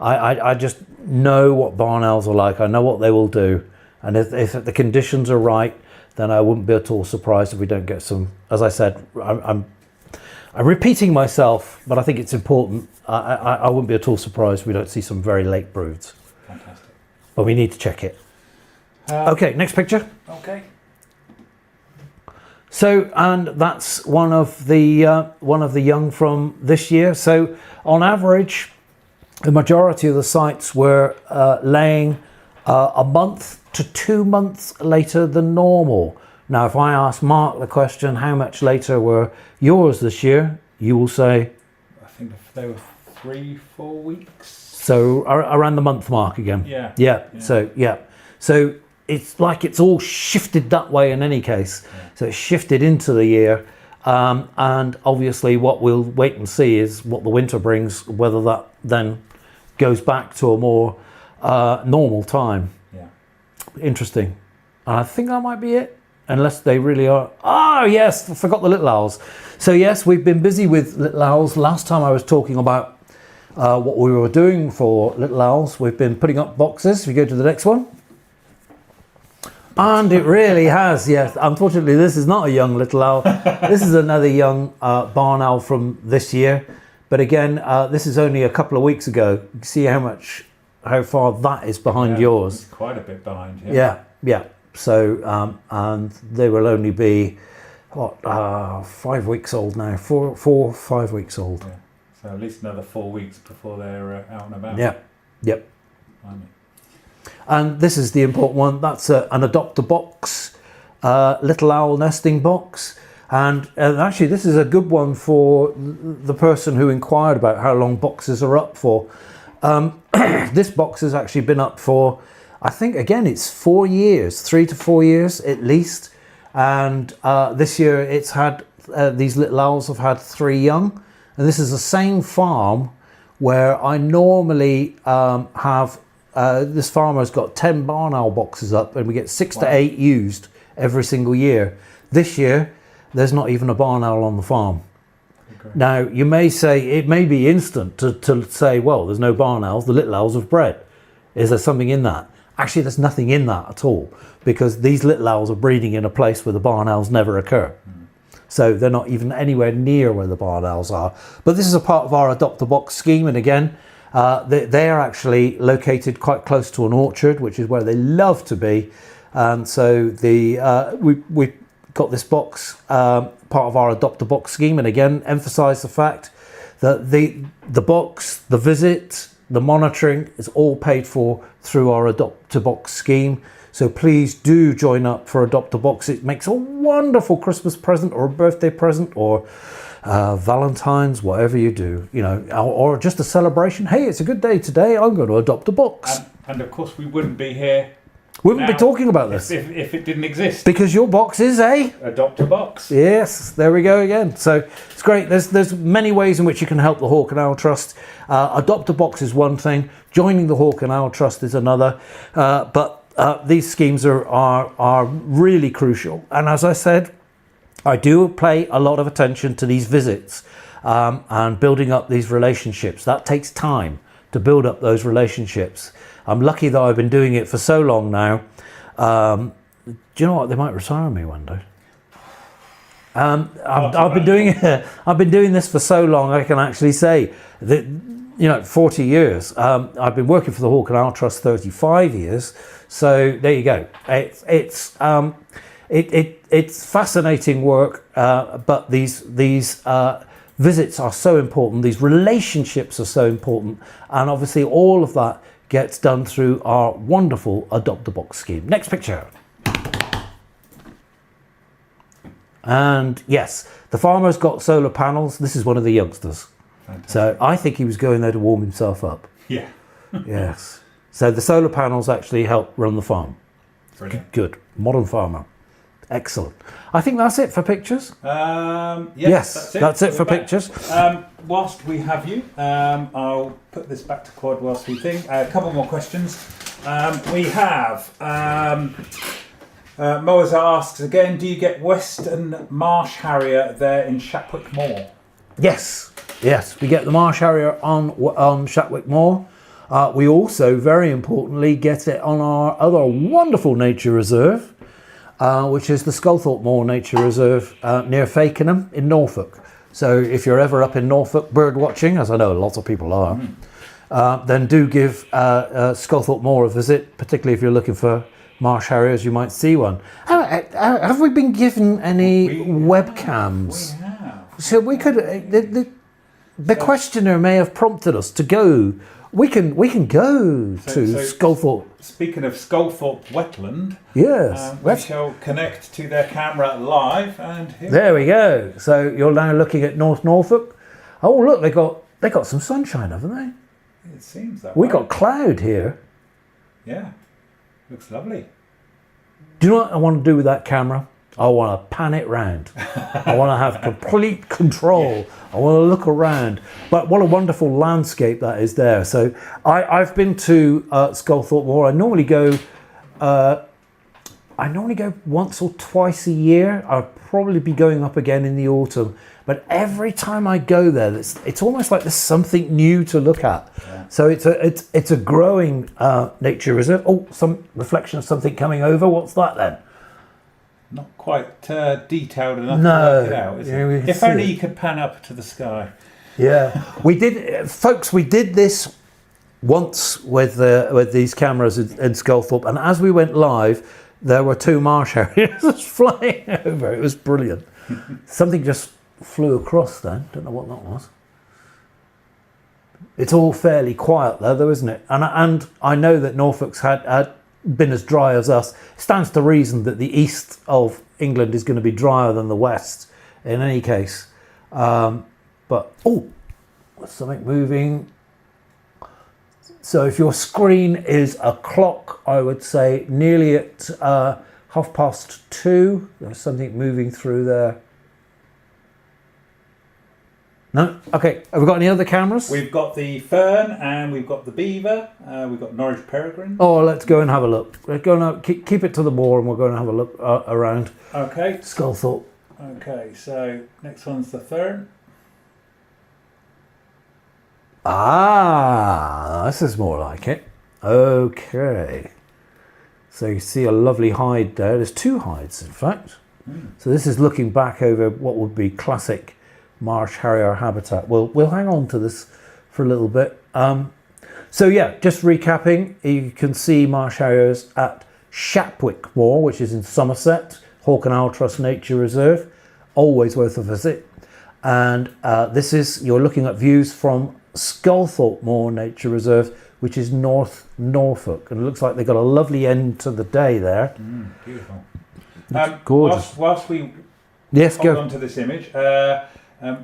I just know what barn owls are like. I know what they will do. And if the conditions are right, then I wouldn't be at all surprised if we don't get some. As I said, I'm repeating myself, but I think it's important. I wouldn't be at all surprised if we don't see some very late broods. Fantastic. But we need to check it. Okay, next picture. Okay. So, and that's one of the young from this year. So, on average, the majority of the sites were laying a month to 2 months later than normal. Now, if I ask Mark the question, how much later were yours this year? You will say, I think they were 3-4 weeks. So around the month mark again. Yeah. So it's like it's all shifted that way in any case. Yeah. So it's shifted into the year. And obviously what we'll wait and see is what the winter brings, whether that then goes back to a more normal time. Yeah. Interesting. And I think that might be it, unless they really are. Oh, yes, I forgot the little owls. So yes, we've been busy with little owls. Last time I was talking about what we were doing for little owls. We've been putting up boxes. If you go to the next one. And it really has, yes. Unfortunately, this is not a young little owl. This is another young barn owl from this year. But again, this is only a couple of weeks ago. You can see how far that is behind yours. It's quite a bit behind. Yeah. So, and they will only be, 5 weeks old now. 5 weeks old. Yeah. So at least another 4 weeks before they're out and about. Yeah. Yep. And this is the important one. That's an adopt-a-box little owl nesting box. And actually, this is a good one for the person who inquired about how long boxes are up for. This box has actually been up for, I think, again, it's 4 years, 3 to 4 years at least. And this year it's had, these little owls have had 3 young. And this is the same farm where I normally have, this farmer's got 10 barn owl boxes up and we get 6 to 8 used every single year. This year, there's not even a barn owl on the farm. Okay. Now, you may say, it may be instant to say, well, there's no barn owls, the little owls have bred. Is there something in that? Actually, there's nothing in that at all, because these little owls are breeding in a place where the barn owls never occur. So they're not even anywhere near where the barn owls are. But this is a part of our Adopt-a-Box scheme. And again, they are actually located quite close to an orchard, which is where they love to be. And so we got this box, part of our Adopt-a-Box scheme. And again, emphasize the fact that the box, the visit, the monitoring is all paid for through our Adopt-a-Box scheme. So please do join up for Adopt a Box. It makes a wonderful Christmas present or a birthday present or Valentine's, whatever you do, you know, or just a celebration. Hey, it's a good day today. I'm going to adopt a box. And of course, we wouldn't be here. We wouldn't be talking about this if it didn't exist. Because your box is a Adopt a Box. Yes, there we go again. So it's great. There's many ways in which you can help the Hawk and Owl Trust. Adopt a Box is one thing. Joining the Hawk and Owl Trust is another. But these schemes are really crucial. And as I said, I do pay a lot of attention to these visits and building up these relationships. That takes time to build up those relationships. I'm lucky that I've been doing it for so long now. Do you know what? They might retire me one day. I've been doing it. I've been doing this for so long. I can actually say that, you know, 40 years. I've been working for the Hawk and Owl Trust 35 years. So there you go. It's fascinating work, but these visits are so important. These relationships are so important, and obviously all of that gets done through our wonderful Adopt a Box scheme. Next picture. And yes, the farmer's got solar panels. This is one of the youngsters. Fantastic. So I think he was going there to warm himself up. Yeah. Yes. So the solar panels actually help run the farm. Brilliant. Good. Modern farmer. Excellent. I think that's it for pictures. Yes, that's it for pictures. Whilst we have you, I'll put this back to Quad whilst we think. A couple more questions. We have Moaz asks again, do you get Western Marsh Harrier there in Shapwick Moor? Yes, we get the Marsh Harrier on Shapwick Moor. We also, very importantly, get it on our other wonderful nature reserve, which is the Sculthorpe Moor Nature Reserve near Fakenham in Norfolk. So if you're ever up in Norfolk bird watching, as I know lots of people are, then do give Sculthorpe Moor a visit, particularly if you're looking for Marsh Harriers. You might see one. Have we been given any webcams? We have. So we could. The questioner may have prompted us to go. We can go to Sculthorpe. Speaking of Sculthorpe Wetland, yes, we shall connect to their camera live, and there we go. So you're now looking at North Norfolk. Oh look, they got some sunshine, haven't they? It seems that we got cloud here. Yeah, looks lovely. Do you know what I want to do with that camera? I want to pan it round. I want to have complete control. Yeah. I want to look around. But what a wonderful landscape that is there. So I've been to Sculthorpe Moor. I normally go once or twice a year. I'll probably be going up again in the autumn. But every time I go there, it's almost like there's something new to look at. Yeah. So it's a growing nature reserve. Oh, some reflection of something coming over. What's that then? Not quite detailed enough to work it out, is it? If only you could pan up to the sky. Yeah, we did, folks. We did this once with these cameras in Sculthorpe, and as we went live, there were two marsh harriers flying over. It was brilliant. Something just flew across then. Don't know what that was. It's all fairly quiet though, isn't it? And I know that Norfolk's had been as dry as us. It stands to reason that the east of England is going to be drier than the west in any case. But something moving. So if your screen is a clock, I would say nearly at 2:30. There's something moving through there. No? Okay. Have we got any other cameras? We've got the fern and we've got the beaver. We've got Norwich peregrine. Oh, let's go and have a look. Let's go and keep it to the moor and we're going to have a look around. Okay. Sculthorpe. Okay, so next one's the fern. Ah, this is more like it. Okay. So you see a lovely hide there. There's two hides, in fact. So this is looking back over what would be classic marsh harrier habitat. We'll hang on to this for a little bit. So yeah, just recapping, you can see marsh harriers at Shapwick Moor, which is in Somerset, Hawk and Owl Trust Nature Reserve, always worth a visit. And you're looking at views from Sculthorpe Moor Nature Reserve, which is North Norfolk, and it looks like they've got a lovely end to the day there. Beautiful. Gorgeous. Whilst we hold on to this image,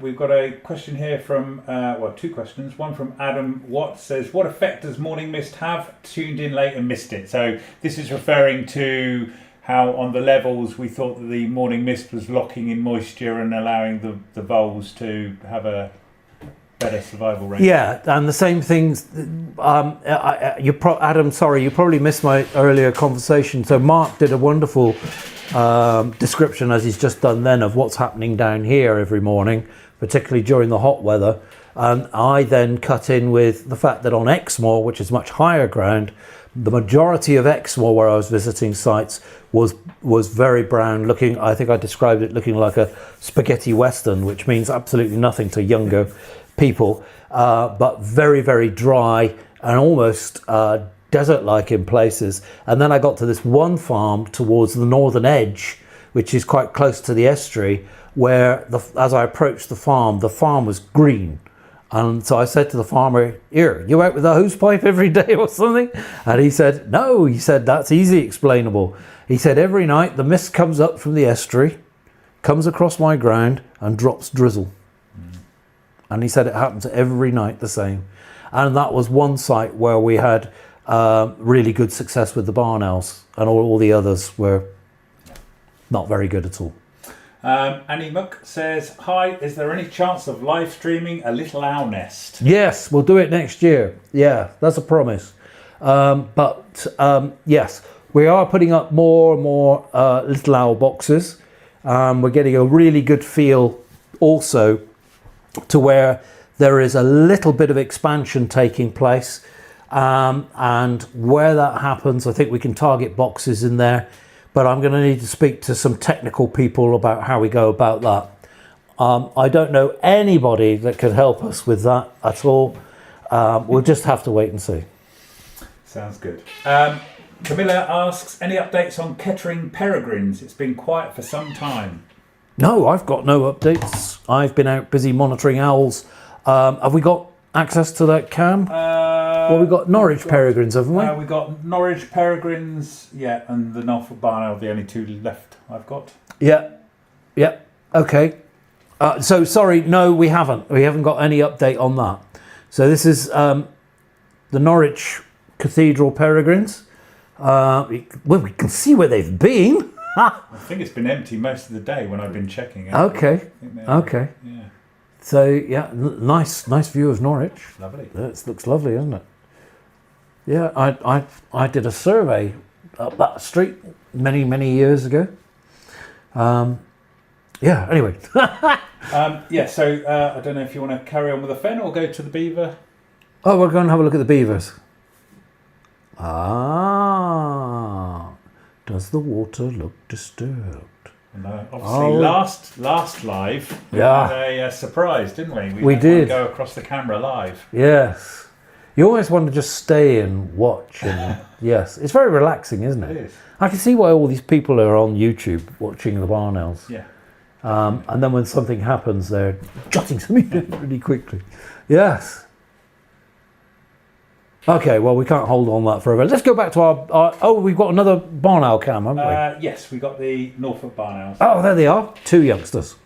we've got a question here from, two questions. One from Adam Watt says, what effect does morning mist have? Tuned in late and missed it. So this is referring to how on the levels we thought that the morning mist was locking in moisture and allowing the voles to have a better survival rate. Yeah, and the same things. Adam, sorry, you probably missed my earlier conversation. So Mark did a wonderful description, as he's just done then, of what's happening down here every morning, particularly during the hot weather. And I then cut in with the fact that on Exmoor, which is much higher ground, the majority of Exmoor, where I was visiting sites, was very brown looking. I think I described it looking like a spaghetti western, which means absolutely nothing to younger people, but very, very dry and almost desert-like in places. And then I got to this one farm towards the northern edge, which is quite close to the estuary, where as I approached the farm was green. And so I said to the farmer, here, you out with a hose pipe every day or something? And he said, no. He said, that's easy explainable. He said, every night the mist comes up from the estuary, comes across my ground and drops drizzle. And he said it happens every night the same. And that was one site where we had really good success with the barn owls, and all the others were not very good at all. Annie Muck says, hi, is there any chance of live streaming a little owl nest? Yes, we'll do it next year. Yeah, that's a promise. Yes, we are putting up more and more little owl boxes. We're getting a really good feel also to where there is a little bit of expansion taking place, and where that happens, I think we can target boxes in there, but I'm going to need to speak to some technical people about how we go about that. I don't know anybody that can help us with that at all. We'll just have to wait and see. Sounds good. Camilla asks, any updates on Kettering peregrines? It's been quiet for some time. No, I've got no updates. I've been out busy monitoring owls. Have we got access to that cam? Well, we've got Norwich peregrines, haven't we? We've got Norwich peregrines, yeah, and the Norfolk barn owl, the only two left I've got. Yeah, okay. So, sorry, no, we haven't. We haven't got any update on that. So this is the Norwich Cathedral peregrines. Well, we can see where they've been. I think it's been empty most of the day when I've been checking it. Okay. Yeah. So yeah, nice view of Norwich. Lovely. It looks lovely, doesn't it? Yeah, I did a survey up that street many years ago. Anyway. So I don't know if you want to carry on with the fen or go to the beaver. Oh, we're going to have a look at the beavers. Does the water look disturbed? No, obviously, last live, we had a surprise, didn't we? We did. Go across the camera live. Yes. You always want to just stay and watch. And yes, it's very relaxing, isn't it? It is. I can see why all these people are on YouTube watching the barn owls. Yeah. And then when something happens, they're jotting something down really quickly. Yes. Okay, well, we can't hold on that forever. Let's go back to our we've got another barn owl cam, haven't we? Yes, we got the Norfolk barn owls. Oh, there they are. 2 youngsters.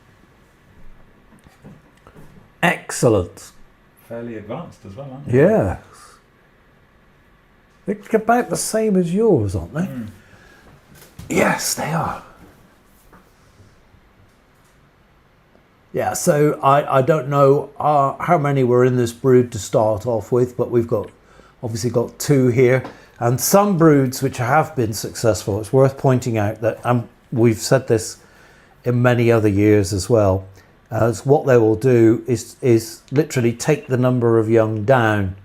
Excellent. Fairly advanced as well, aren't they? Yes. They're about the same as yours, aren't they? Mm. Yes, they are. Yeah, so I don't know how many were in this brood to start off with, but we've obviously got 2 here, and some broods which have been successful. It's worth pointing out that, and we've said this in many other years as well, as what they will do is literally take the number of young down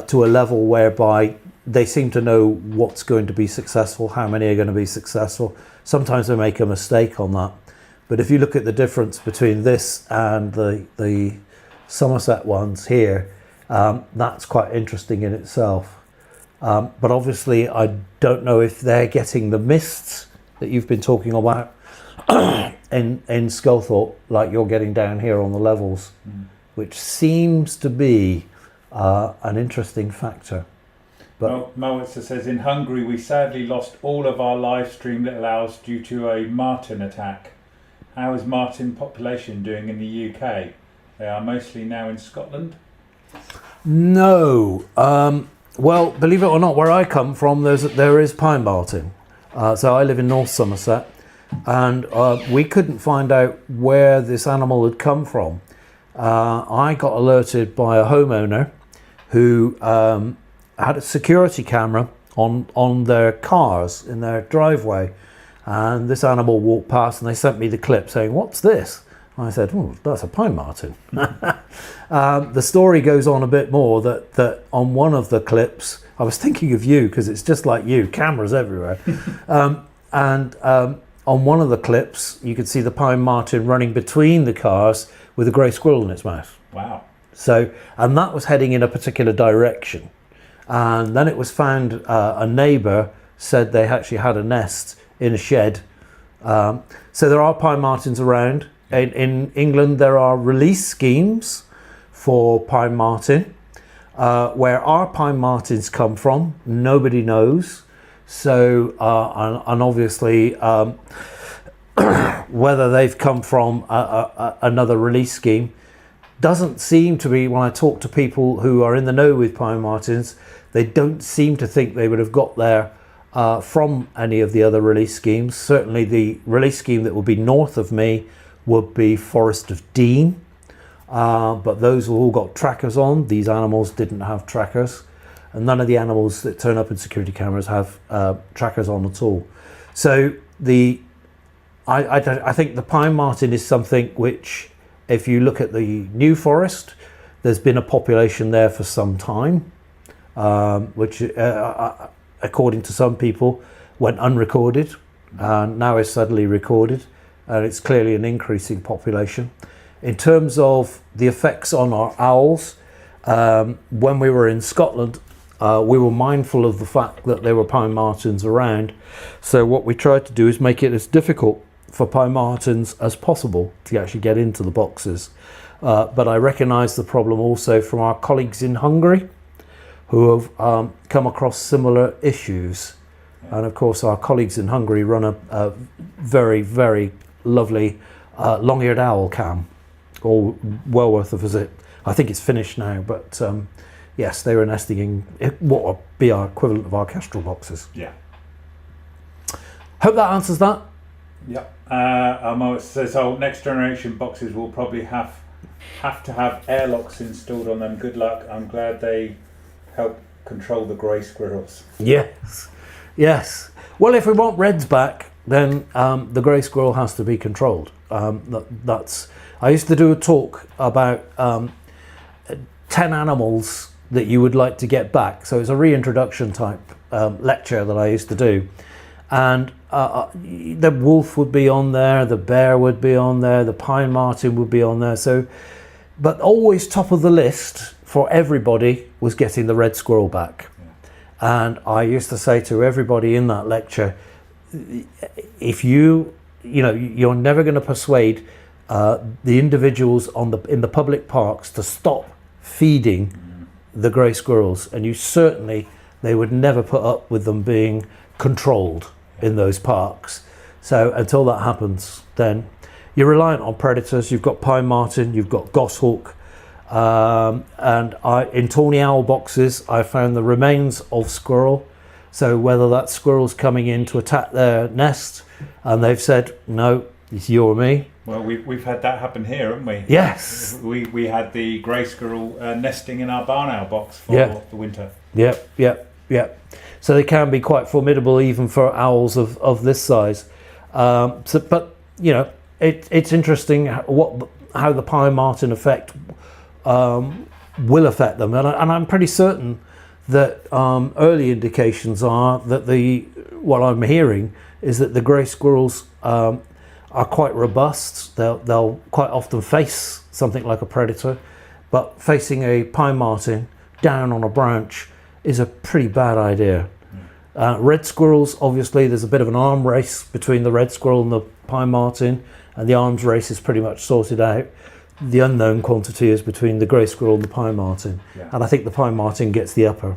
to a level whereby they seem to know what's going to be successful, how many are going to be successful. Sometimes they make a mistake on that. But if you look at the difference between this and the Somerset ones here, that's quite interesting in itself. But obviously, I don't know if they're getting the mists that you've been talking about in Sculthorpe, like you're getting down here on the levels. which seems to be an interesting factor. But Mowitzer says, in Hungary we sadly lost all of our live stream little owls due to a marten attack. How is marten population doing in the UK? They are mostly now in Scotland? No. Well, believe it or not, where I come from, there is pine marten. So I live in North Somerset, and we couldn't find out where this animal had come from. I got alerted by a homeowner who had a security camera on their cars in their driveway, and this animal walked past, and they sent me the clip saying, "What's this?" I said, "Oh, that's a pine marten." The story goes on a bit more that on one of the clips, I was thinking of you because it's just like you, cameras everywhere. On one of the clips, you could see the pine marten running between the cars with a grey squirrel in its mouth. Wow. So, and that was heading in a particular direction. And then it was found, a neighbour said they actually had a nest in a shed. So there are pine martens around. In England, there are release schemes for pine marten. Where our pine martens come from, nobody knows. So, and obviously, whether they've come from another release scheme doesn't seem to be, when I talk to people who are in the know with pine martens, they don't seem to think they would have got there from any of the other release schemes. Certainly the release scheme that would be north of me would be Forest of Dean, but those all got trackers on. These animals didn't have trackers, and none of the animals that turn up in security cameras have trackers on at all. So I think the pine marten is something which, if you look at the New Forest, there's been a population there for some time, which according to some people went unrecorded and now is suddenly recorded, and it's clearly an increasing population. In terms of the effects on our owls, when we were in Scotland, we were mindful of the fact that there were pine martens around. So what we tried to do is make it as difficult for pine martens as possible to actually get into the boxes. But I recognise the problem also from our colleagues in Hungary who have come across similar issues. And of course our colleagues in Hungary run a very, very lovely long-eared owl cam, all well worth a visit. I think it's finished now, but yes, they were nesting in what would be our equivalent of our kestrel boxes. Yeah. Hope that answers that. Yeah. It says, next generation boxes will probably have to have airlocks installed on them. Good luck. I'm glad they help control the grey squirrels. Yes. Yes. Well, if we want reds back, then the grey squirrel has to be controlled. That's. I used to do a talk about 10 animals that you would like to get back. So it's a reintroduction type lecture that I used to do. And the wolf would be on there, the bear would be on there, the pine marten would be on there. So, but always top of the list for everybody was getting the red squirrel back. Yeah. And I used to say to everybody in that lecture, if you're never going to persuade the individuals in the public parks to stop feeding the grey squirrels, and they would never put up with them being controlled in those parks. So until that happens, then you're reliant on predators. You've got pine marten, you've got goshawk, and in tawny owl boxes I found the remains of squirrel. So whether that squirrel's coming in to attack their nest and they've said, no, it's you or me. Well, we've had that happen here, haven't we? Yes. We had the grey squirrel nesting in our barn owl box for the winter. Yeah. So they can be quite formidable even for owls of this size. But it's interesting how the pine marten effect will affect them, and I'm pretty certain that early indications are that what I'm hearing is that the grey squirrels are quite robust. They'll quite often face something like a predator, but facing a pine marten down on a branch is a pretty bad idea. Red squirrels, obviously there's a bit of an arm race between the red squirrel and the pine marten, and the arms race is pretty much sorted out. the unknown quantity is between the grey squirrel and the pine marten. Yeah. And I think the pine marten gets the upper.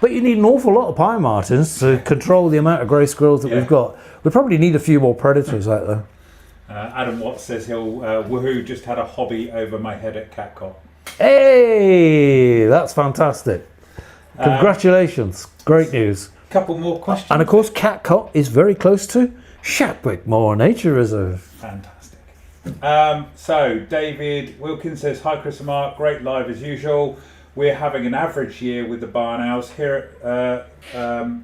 But you need an awful lot of pine martens to control the amount of grey squirrels that we've got. We probably need a few more predators out there. Adam Watts says woohoo, just had a hobby over my head at Catcot. Hey, that's fantastic. Congratulations. Great news. Couple more questions. And of course, Catcot is very close to Shapwick Moor Nature Reserve. Fantastic. So David Wilkins says, hi Chris and Mark, great live as usual. We're having an average year with the barn owls here at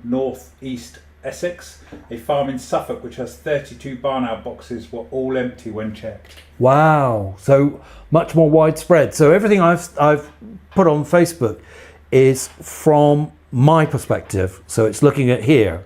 North East Essex. A farm in Suffolk which has 32 barn owl boxes were all empty when checked. Wow, so much more widespread. So everything I've put on Facebook is from my perspective. So it's looking at here.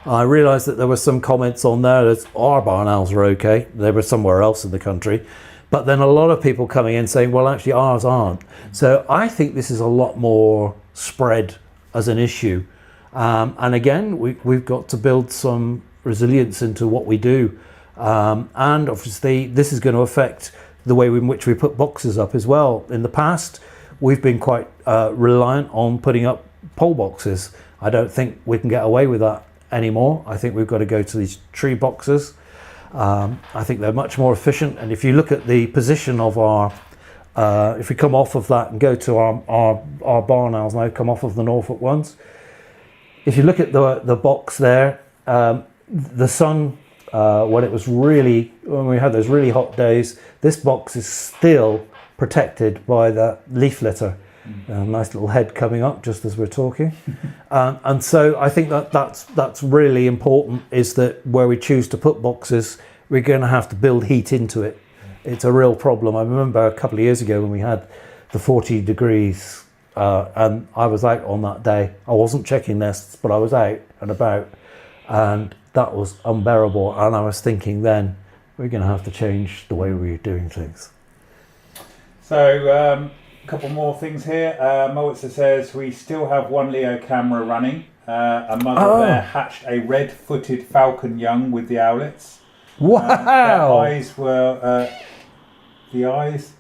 I realised that there were some comments on there that our barn owls are okay. They were somewhere else in the country. But then a lot of people coming in saying, well, actually ours aren't. So I think this is a lot more spread as an issue. And again, we've got to build some resilience into what we do. And obviously this is going to affect the way in which we put boxes up as well. In the past, we've been quite reliant on putting up pole boxes. I don't think we can get away with that anymore. I think we've got to go to these tree boxes. I think they're much more efficient. And if you look at the position of our, if we come off of that and go to our barn owls now, come off of the Norfolk ones. If you look at the box there, the sun, when we had those really hot days, this box is still protected by the leaf litter. Nice little head coming up just as we're talking. And so I think that's really important, is that where we choose to put boxes, we're going to have to build heat into it. It's a real problem. I remember a couple of years ago when we had the 40 degrees and I was out on that day. I wasn't checking nests, but I was out and about, and that was unbearable. And I was thinking then, we're going to have to change the way we're doing things. So a couple more things here. Mowitzer says, we still have one Leo camera running. A mother there hatched a red-footed falcon young with the owlets. Wow! The eyes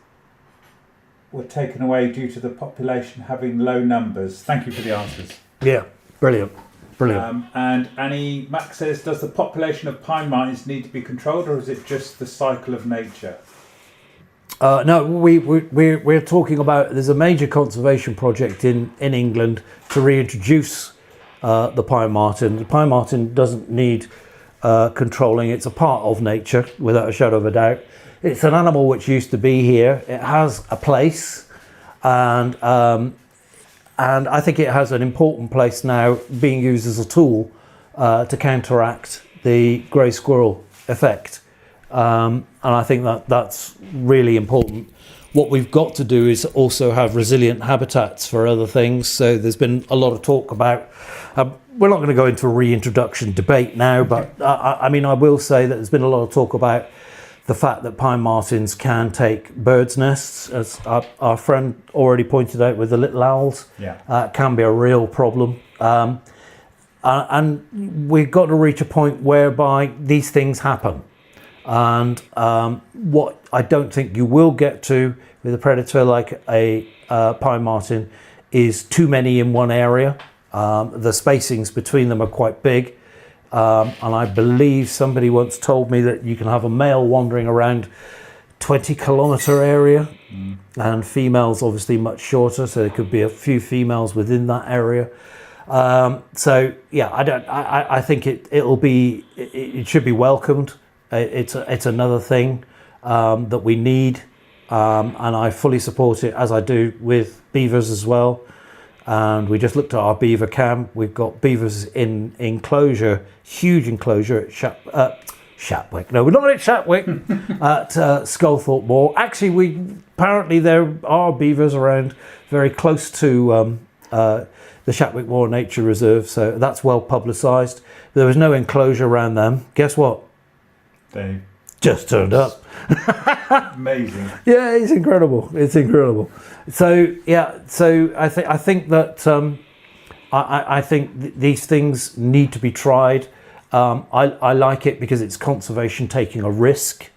were taken away due to the population having low numbers. Thank you for the answers. Yeah, brilliant. Brilliant. And Annie Mack says, does the population of pine martens need to be controlled, or is it just the cycle of nature? No, we're talking about, there's a major conservation project in England to reintroduce the pine marten. The pine marten doesn't need controlling. It's a part of nature, without a shadow of a doubt. It's an animal which used to be here. It has a place, and I think it has an important place now, being used as a tool to counteract the grey squirrel effect. And I think that's really important. What we've got to do is also have resilient habitats for other things. So there's been a lot of talk about, we're not going to go into a reintroduction debate now, but I mean, I will say that there's been a lot of talk about the fact that pine martens can take birds' nests, as our friend already pointed out with the little owls. Can be a real problem. And we've got to reach a point whereby these things happen. And what I don't think you will get to with a predator like a pine marten is too many in one area. The spacings between them are quite big. And I believe somebody once told me that you can have a male wandering around 20-kilometre area, and females obviously much shorter, so there could be a few females within that area. So yeah, I think it should be welcomed. It's another thing that we need, and I fully support it, as I do with beavers as well. And we just looked at our beaver camp. We've got beavers in enclosure, huge enclosure at Shapwick. No, we're not at Shapwick, at Sculthorpe Moor. Actually, apparently there are beavers around very close to the Shapwick Moor Nature Reserve, so that's well publicised. There was no enclosure around them. Guess what? They just turned up. Amazing. Yeah, it's incredible. It's incredible. So yeah, so I think that I think these things need to be tried. I like it because it's conservation taking a risk,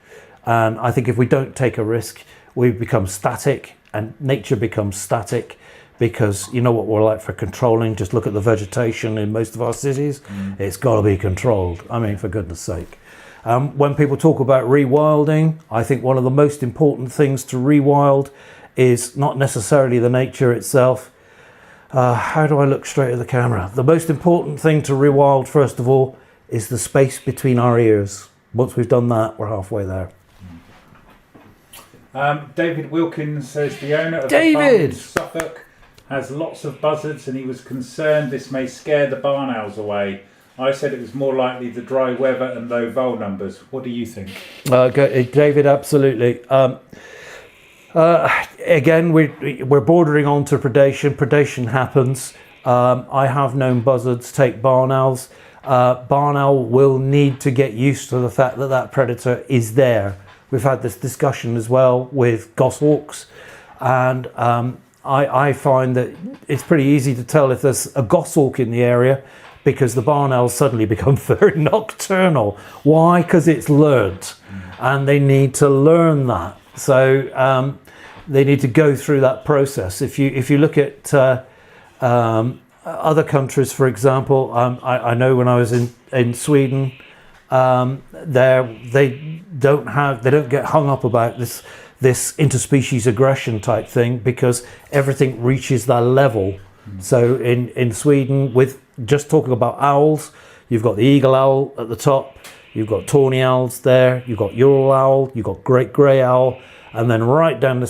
and I think if we don't take a risk, we become static, and nature becomes static because you know what we're like for controlling. Just look at the vegetation in most of our cities. It's got to be controlled. I mean, for goodness sake. When people talk about rewilding, I think one of the most important things to rewild is not necessarily the nature itself. How do I look straight at the camera? The most important thing to rewild, first of all, is the space between our ears. Once we've done that, we're halfway there. David Wilkins says the owner of the farm in Suffolk has lots of buzzards and he was concerned this may scare the barn owls away. I said it was more likely the dry weather and low vole numbers. What do you think? David, absolutely. Again, we're bordering on to predation. Predation happens. I have known buzzards take barn owls. Barn owl will need to get used to the fact that that predator is there. We've had this discussion as well with goshawks, and I find that it's pretty easy to tell if there's a goshawk in the area because the barn owls suddenly become very nocturnal. Why? Because it's learnt, and they need to learn that. So they need to go through that process. If you look at other countries, for example, I know when I was in Sweden, they don't get hung up about this interspecies aggression type thing because everything reaches that level. So in Sweden, with just talking about owls, you've got the eagle owl at the top, you've got tawny owls there, you've got Ural owl, you've got great grey owl, and then right down the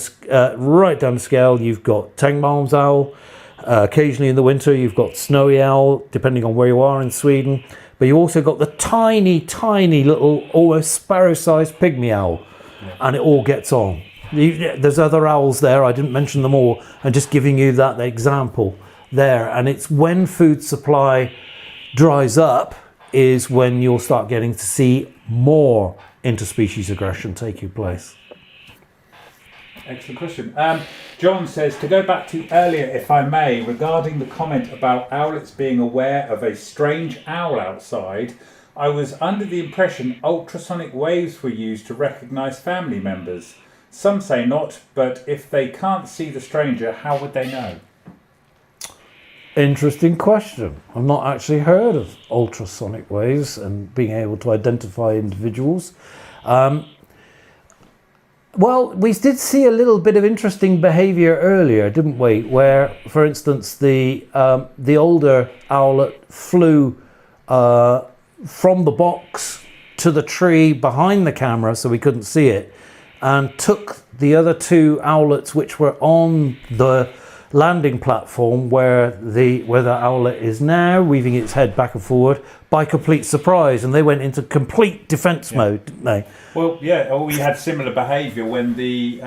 scale, you've got Tengmalm's owl. Occasionally in the winter, you've got snowy owl, depending on where you are in Sweden. But you also got the tiny, tiny little, almost sparrow-sized pygmy owl, and it all gets on. There's other owls there. I didn't mention them all. I'm just giving you that example there. And it's when food supply dries up is when you'll start getting to see more interspecies aggression taking place. Excellent question. John says, to go back to earlier, if I may, regarding the comment about owlets being aware of a strange owl outside, I was under the impression ultrasonic waves were used to recognise family members. Some say not, but if they can't see the stranger, how would they know? Interesting question. I've not actually heard of ultrasonic waves and being able to identify individuals. Well, we did see a little bit of interesting behaviour earlier, didn't we? Where, for instance, the older owlet flew from the box to the tree behind the camera, so we couldn't see it, and took the other two owlets, which were on the landing platform where the owlet is now, weaving its head back and forward, by complete surprise, and they went into complete defence mode, didn't they? Well, yeah, we had similar behaviour when the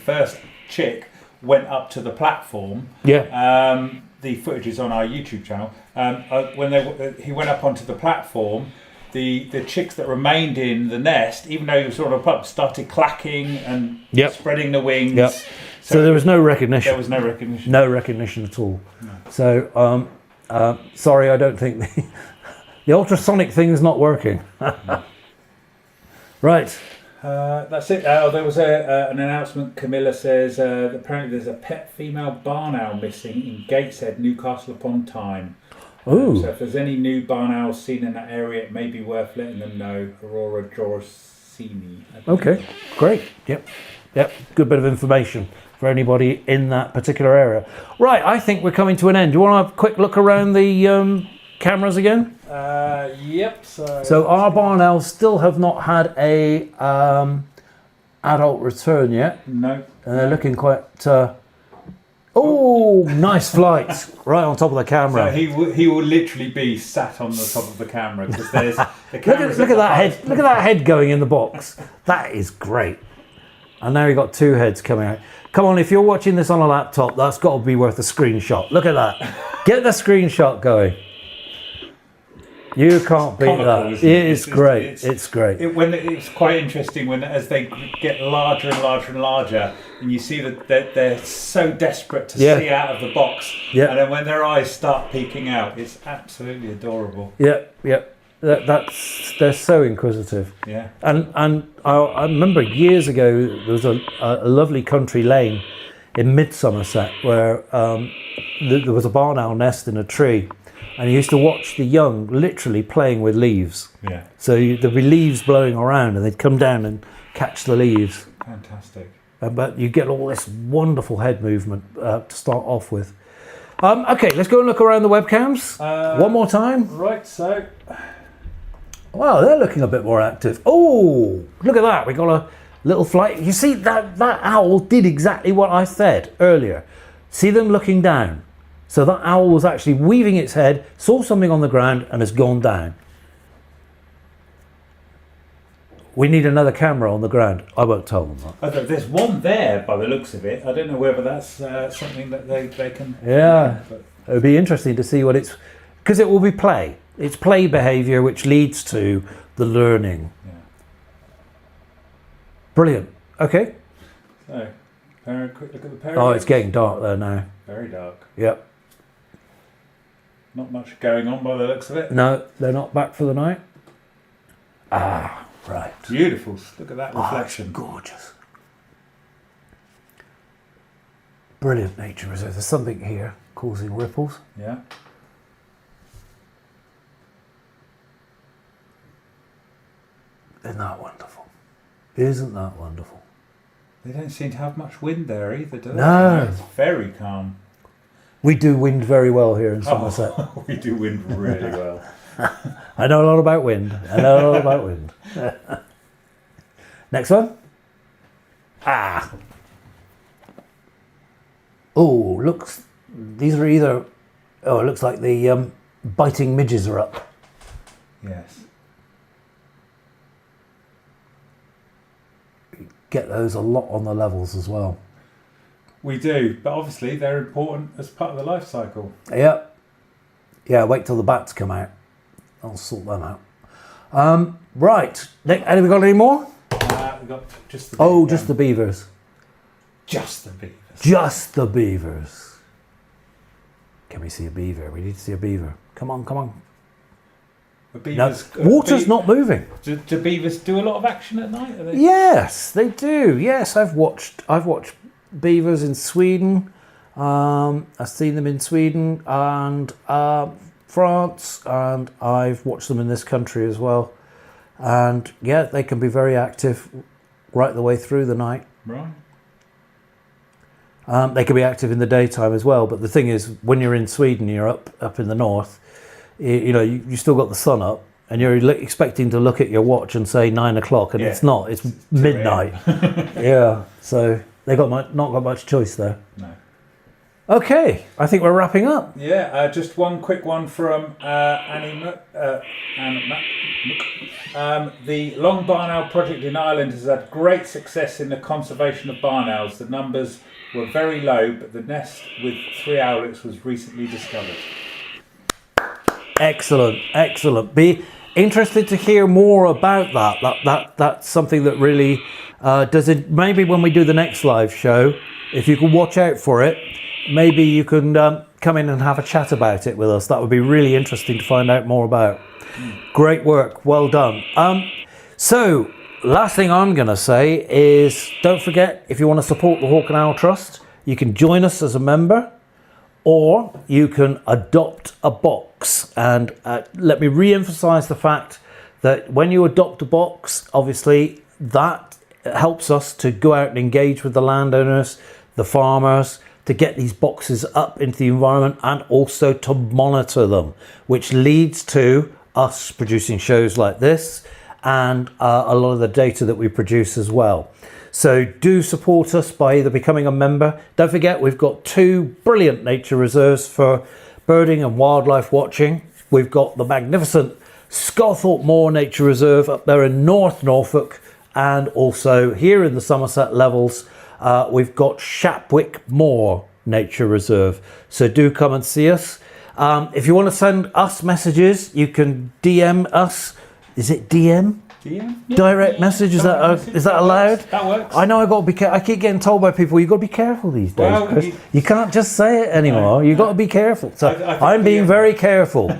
first chick went up to the platform. Yeah. The footage is on our YouTube channel. When he went up onto the platform, the chicks that remained in the nest, even though he was sort of up, started clacking and spreading the wings. Yep. So there was no recognition. There was no recognition. No recognition at all. No. So, sorry, I don't think the ultrasonic thing is not working. Right. That's it. There was an announcement. Camilla says apparently there's a pet female barn owl missing in Gateshead, Newcastle upon Tyne. So if there's any new barn owls seen in that area, it may be worth letting them know. Aurora Jorosini. Okay, great. Yep. Good bit of information for anybody in that particular area. Right, I think we're coming to an end. Do you want to have a quick look around the cameras again? Yep. So our barn owls still have not had a adult return yet. No. And they're looking quite... nice flight right on top of the camera. So he will literally be sat on the top of the camera because there's the camera. look at that head. Look at that head going in the box. That is great. And now you've got two heads coming out. Come on, if you're watching this on a laptop, that's got to be worth a screenshot. Look at that. Get the screenshot going. You can't beat that. It is great. It's great. It's quite interesting as they get larger and larger and larger, and you see that they're so desperate to see out of the box. Yeah. And then when their eyes start peeking out, it's absolutely adorable. Yep. they're so inquisitive. Yeah. And I remember years ago there was a lovely country lane in Somerset where there was a barn owl nest in a tree, and you used to watch the young literally playing with leaves. Yeah. So there'd be leaves blowing around, and they'd come down and catch the leaves. Fantastic. But you get all this wonderful head movement to start off with. Okay, let's go and look around the webcams one more time. Right, so. Wow, they're looking a bit more active. Oh, look at that. We got a little flight. You see, that owl did exactly what I said earlier. See them looking down. So that owl was actually weaving its head, saw something on the ground, and has gone down. We need another camera on the ground. I won't tell them that. There's one there by the looks of it. I don't know whether that's something that they can... Yeah, but it would be interesting to see what it's... Because it will be play. It's play behaviour which leads to the learning. Yeah. Brilliant. Okay. So, quick look at the parrot. Oh, it's getting dark there now. Very dark. Yep. Not much going on by the looks of it. No, they're not back for the night. Ah, right. Beautiful. Look at that reflection. Oh, gorgeous. Brilliant nature reserve. There's something here causing ripples. Yeah. Isn't that wonderful? Isn't that wonderful? They don't seem to have much wind there either, do they? No. It's very calm. We do wind very well here in Somerset. Oh, we do wind really well. I know a lot about wind. Next one. Ah. Oh, looks. These are either. Oh, it looks like the biting midges are up. Yes. Get those a lot on the levels as well. We do, but obviously they're important as part of the life cycle. Yep. Yeah, wait till the bats come out. I'll sort them out. Right. Have we got any more? We got just the just the beavers. Just the beavers. Just the beavers. Can we see a beaver? We need to see a beaver. Come on, come on. The beavers, no, water's not moving. Do beavers do a lot of action at night? Are they? Yes, they do. Yes, I've watched beavers in Sweden. I've seen them in Sweden and France, and I've watched them in this country as well. And yeah, they can be very active right the way through the night. Right. They can be active in the daytime as well. But the thing is, when you're in Sweden, you're up in the north. You still got the sun up, and you're expecting to look at your watch and say 9 o'clock, and it's not. It's midnight. Yeah, so they not got much choice there. No. Okay, I think we're wrapping up. Yeah, just one quick one from Annie Mook. The Long Barn Owl Project in Ireland has had great success in the conservation of barn owls. The numbers were very low, but the nest with 3 owlets was recently discovered. Excellent. Be interested to hear more about that. That's something that really does it. Maybe when we do the next live show, if you can watch out for it, maybe you can come in and have a chat about it with us. That would be really interesting to find out more about. Great work, well done. So last thing I'm going to say is, don't forget, if you want to support the Hawk and Owl Trust, you can join us as a member, or you can adopt a box. And let me re-emphasize the fact that when you adopt a box, obviously that helps us to go out and engage with the landowners, the farmers, to get these boxes up into the environment and also to monitor them, which leads to us producing shows like this and a lot of the data that we produce as well. So do support us by either becoming a member. Don't forget, we've got 2 brilliant nature reserves for birding and wildlife watching. We've got the magnificent Scarthorpe Moor Nature Reserve up there in North Norfolk, and also here in the Somerset levels, we've got Shapwick Moor Nature Reserve. So do come and see us. If you want to send us messages, you can DM us. Is it DM? direct message? Is that allowed? That works. I know I got to be. I keep getting told by people, you got to be careful these days, Well, Chris. You can't just say it anymore. You got to be careful. So I'm being very careful.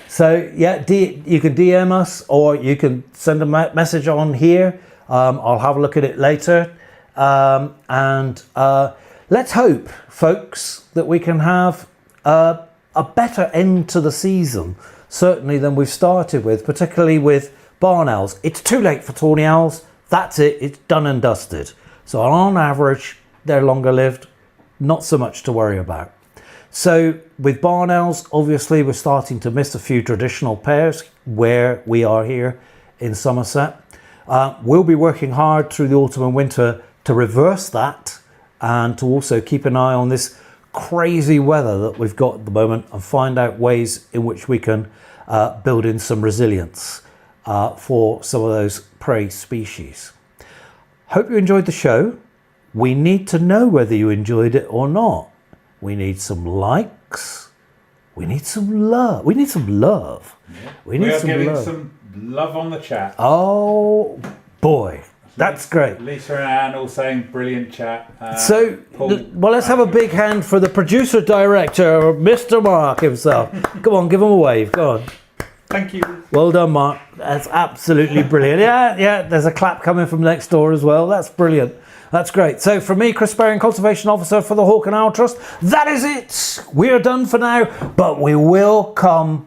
So yeah, you can DM us, or you can send a message on here. I'll have a look at it later, and let's hope, folks, that we can have a better end to the season, certainly than we've started with, particularly with barn owls. It's too late for tawny owls. That's it. It's done and dusted. So on average, they're longer lived. Not so much to worry about. So with barn owls, obviously, we're starting to miss a few traditional pairs where we are here in Somerset. We'll be working hard through the autumn and winter to reverse that, and to also keep an eye on this crazy weather that we've got at the moment, and find out ways in which we can build in some resilience for some of those prey species. Hope you enjoyed the show. We need to know whether you enjoyed it or not. We need some likes. We need some love. We need some love. Yeah. We need some giving love. some love on the chat. Oh boy, that's great. Lisa and Anne all saying brilliant chat. Well, let's have a big hand for the producer director, Mr. Mark himself. Come on, give him a wave. Go on. Thank you. Well done, Mark. That's absolutely brilliant. Yeah. There's a clap coming from next door as well. That's brilliant. That's great. So from me, Chris Sperring, Conservation Officer for the Hawk and Owl Trust, that is it. We're done for now, but we will come